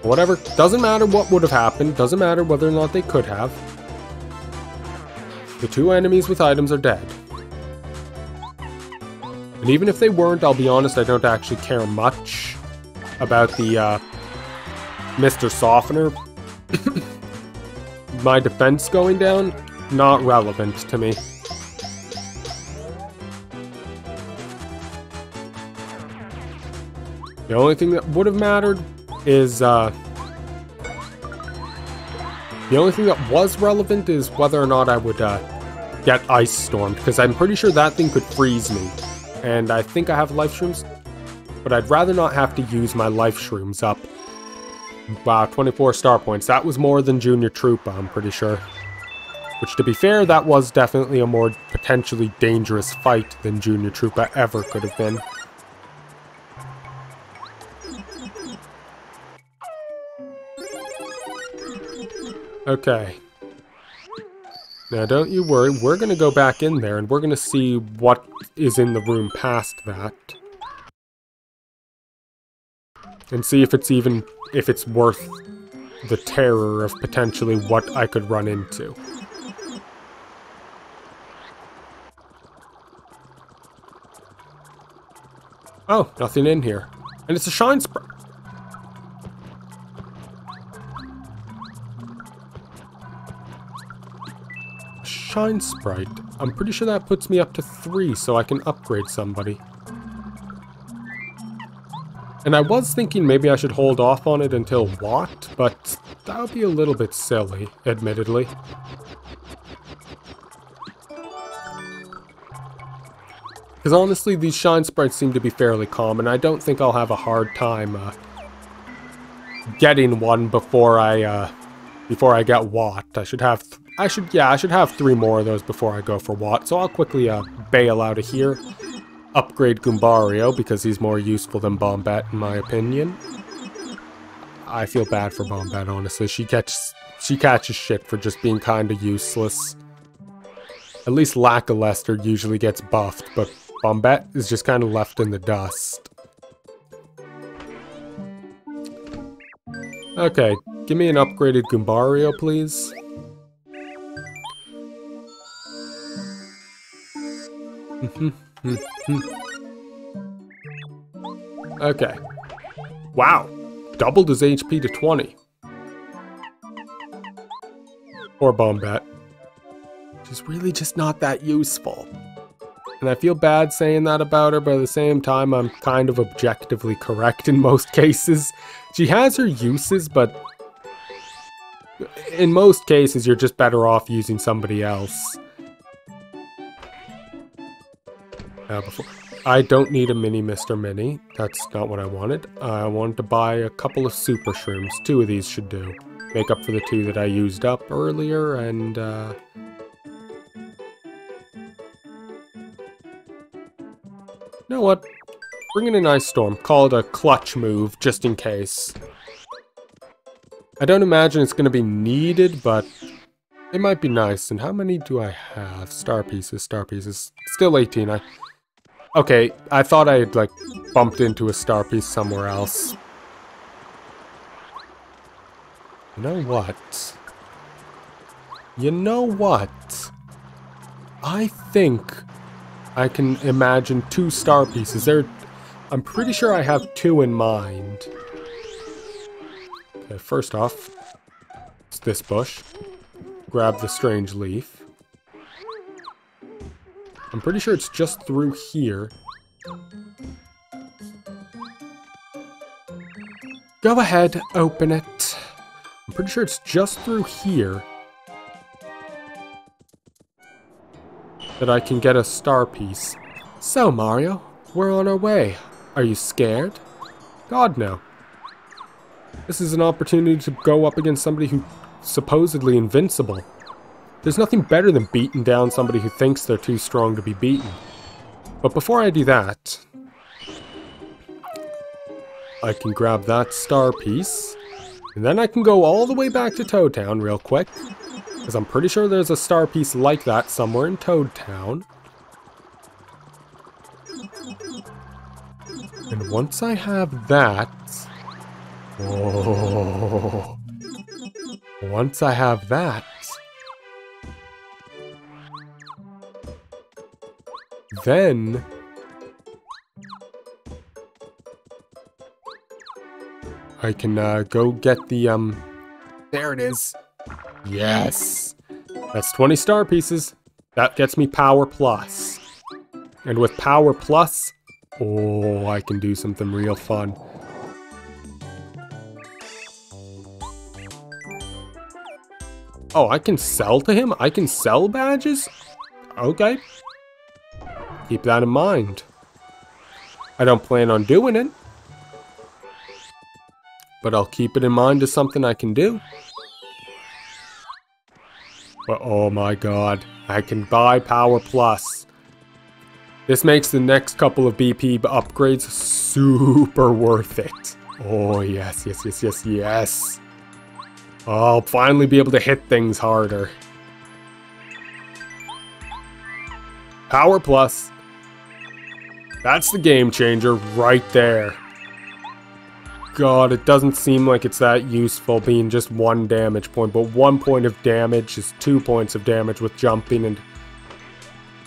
Whatever, doesn't matter what would have happened, doesn't matter whether or not they could have. The two enemies with items are dead. And even if they weren't, I'll be honest, I don't actually care much about the Mr. Softener. My defense going down, not relevant to me. The only thing that would have mattered is, the only thing that was relevant is whether or not I would get Ice Storm, because I'm pretty sure that thing could freeze me. And I think I have life shrooms, but I'd rather not have to use my life shrooms up. Wow, 24 star points. That was more than Junior Troopa, I'm pretty sure. Which, to be fair, that was definitely a more potentially dangerous fight than Junior Troopa ever could have been. Okay. Now, don't you worry, we're gonna go back in there and we're gonna see what is in the room past that. And see if it's worth the terror of potentially what I could run into. Oh, nothing in here. And it's a Shine Sprite. Shine Sprite. I'm pretty sure that puts me up to 3, so I can upgrade somebody. And I was thinking maybe I should hold off on it until what, but that would be a little bit silly, admittedly. Because honestly, these Shine Sprites seem to be fairly common. I don't think I'll have a hard time getting one before I get Watt. I should have 3 more of those before I go for Watt. So I'll quickly bail out of here. Upgrade Goombario because he's more useful than Bombette in my opinion. I feel bad for Bombette, honestly. She catches shit for just being kind of useless. At least Lackluster usually gets buffed, but Bombette is just kind of left in the dust. Okay, give me an upgraded Goombario, please. Okay. Wow. Doubled his HP to 20. Poor Bombette. She's really just not that useful. And I feel bad saying that about her, but at the same time, I'm kind of objectively correct in most cases. She has her uses, but in most cases, you're just better off using somebody else. I don't need a mini Mr. Mini. That's not what I wanted. I wanted to buy a couple of Super Shrooms. 2 of these should do. Make up for the 2 that I used up earlier, and you know what? Bring in an Ice Storm. Call it a clutch move, just in case. I don't imagine it's going to be needed, but it might be nice. And how many do I have? Star pieces, star pieces. Still 18. Okay, I thought I had, like, bumped into a star piece somewhere else. You know what? You know what? I think I can imagine 2 star pieces. I'm pretty sure I have 2 in mind. Okay, first off, it's this bush. Grab the strange leaf. I'm pretty sure it's just through here. Go ahead, open it. I'm pretty sure it's just through here that I can get a star piece. So, Mario, we're on our way. Are you scared? God, no.
This is an opportunity to go up against somebody who's supposedly invincible. There's nothing better than beating down somebody who thinks they're too strong to be beaten. But before I do that, I can grab that star piece, and then I can go all the way back to Toad Town real quick, because I'm pretty sure there's a star piece like that somewhere in Toad Town. And once I have that... Oh... Once I have that... Then... I can go get the, there it is. Yes. That's 20 star pieces. That gets me Power Plus. And with Power Plus, oh, I can do something real fun. Oh, I can sell to him? I can sell badges? Okay. Keep that in mind. I don't plan on doing it, but I'll keep it in mind as something I can do. But oh my god, I can buy Power Plus. This makes the next couple of BP upgrades super worth it. Oh yes, yes, yes, yes, yes. I'll finally be able to hit things harder. Power Plus. That's the game changer right there. God, it doesn't seem like it's that useful being just 1 damage point, but 1 point of damage is 2 points of damage with jumping and...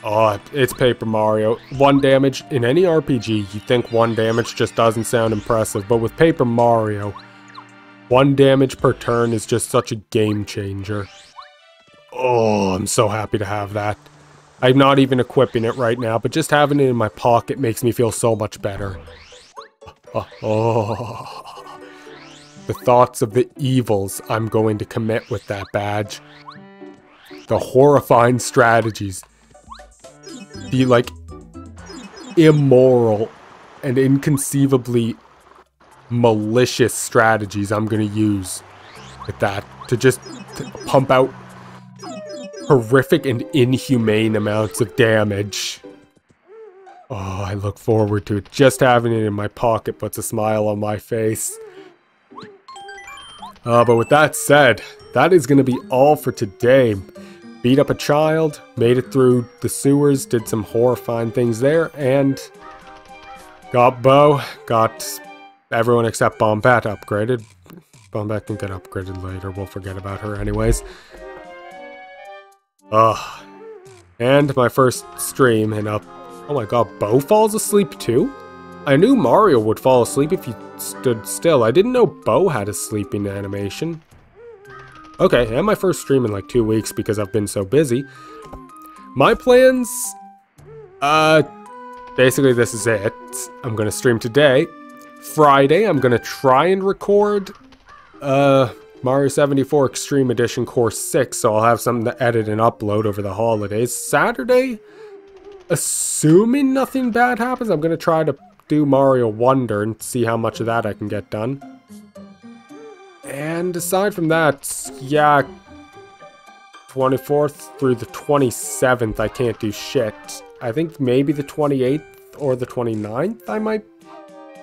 Oh, it's Paper Mario. 1 damage in any RPG, you think 1 damage just doesn't sound impressive, but with Paper Mario, 1 damage per turn is just such a game changer. Oh, I'm so happy to have that. I'm not even equipping it right now, but just having it in my pocket makes me feel so much better. Oh, the thoughts of the evils I'm going to commit with that badge. The horrifying strategies. The, like, immoral and inconceivably malicious strategies I'm going to use with that to just pump out horrific and inhumane amounts of damage. Oh, I look forward to it. Just having it in my pocket puts a smile on my face. But with that said, that is going to be all for today. Beat up a child, made it through the sewers, did some horrifying things there, and got Bo, got everyone except Bombette upgraded. Bombette can get upgraded later, we'll forget about her anyways. And my first stream, and oh my god, Bo falls asleep too? I knew Mario would fall asleep if he stood still. I didn't know Bo had a sleeping animation. Okay, and my first stream in like 2 weeks because I've been so busy. My plans... basically this is it. I'm gonna stream today. Friday, I'm gonna try and record, Mario 74 Extreme Edition Course 6, so I'll have something to edit and upload over the holidays. Saturday, assuming nothing bad happens, I'm gonna try to do Mario Wonder and see how much of that I can get done. And aside from that, yeah, 24th through the 27th, I can't do shit. I think maybe the 28th or the 29th I might...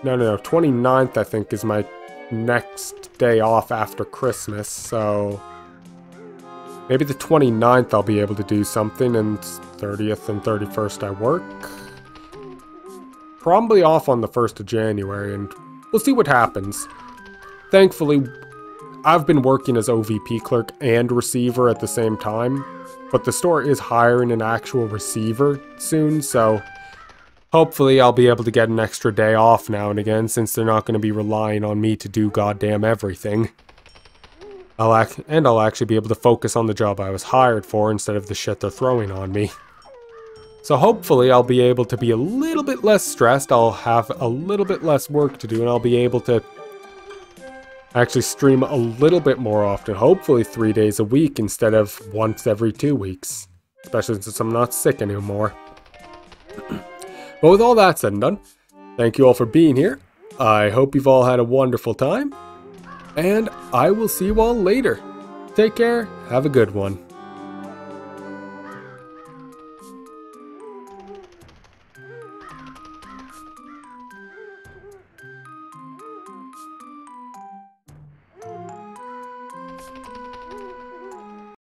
No, 29th I think is my next day off after Christmas, so... Maybe the 29th I'll be able to do something, and 30th and 31st I work. Probably off on the 1st of January, and we'll see what happens. Thankfully, I've been working as OVP clerk and receiver at the same time, but the store is hiring an actual receiver soon, so hopefully I'll be able to get an extra day off now and again, since they're not going to be relying on me to do goddamn everything. I'll actually be able to focus on the job I was hired for instead of the shit they're throwing on me. So hopefully I'll be able to be a little bit less stressed, I'll have a little bit less work to do, and I'll be able to actually stream a little bit more often, hopefully 3 days a week instead of once every 2 weeks, especially since I'm not sick anymore. But with all that said and done, thank you all for being here. I hope you've all had a wonderful time, and I will see you all later. Take care, have a good one.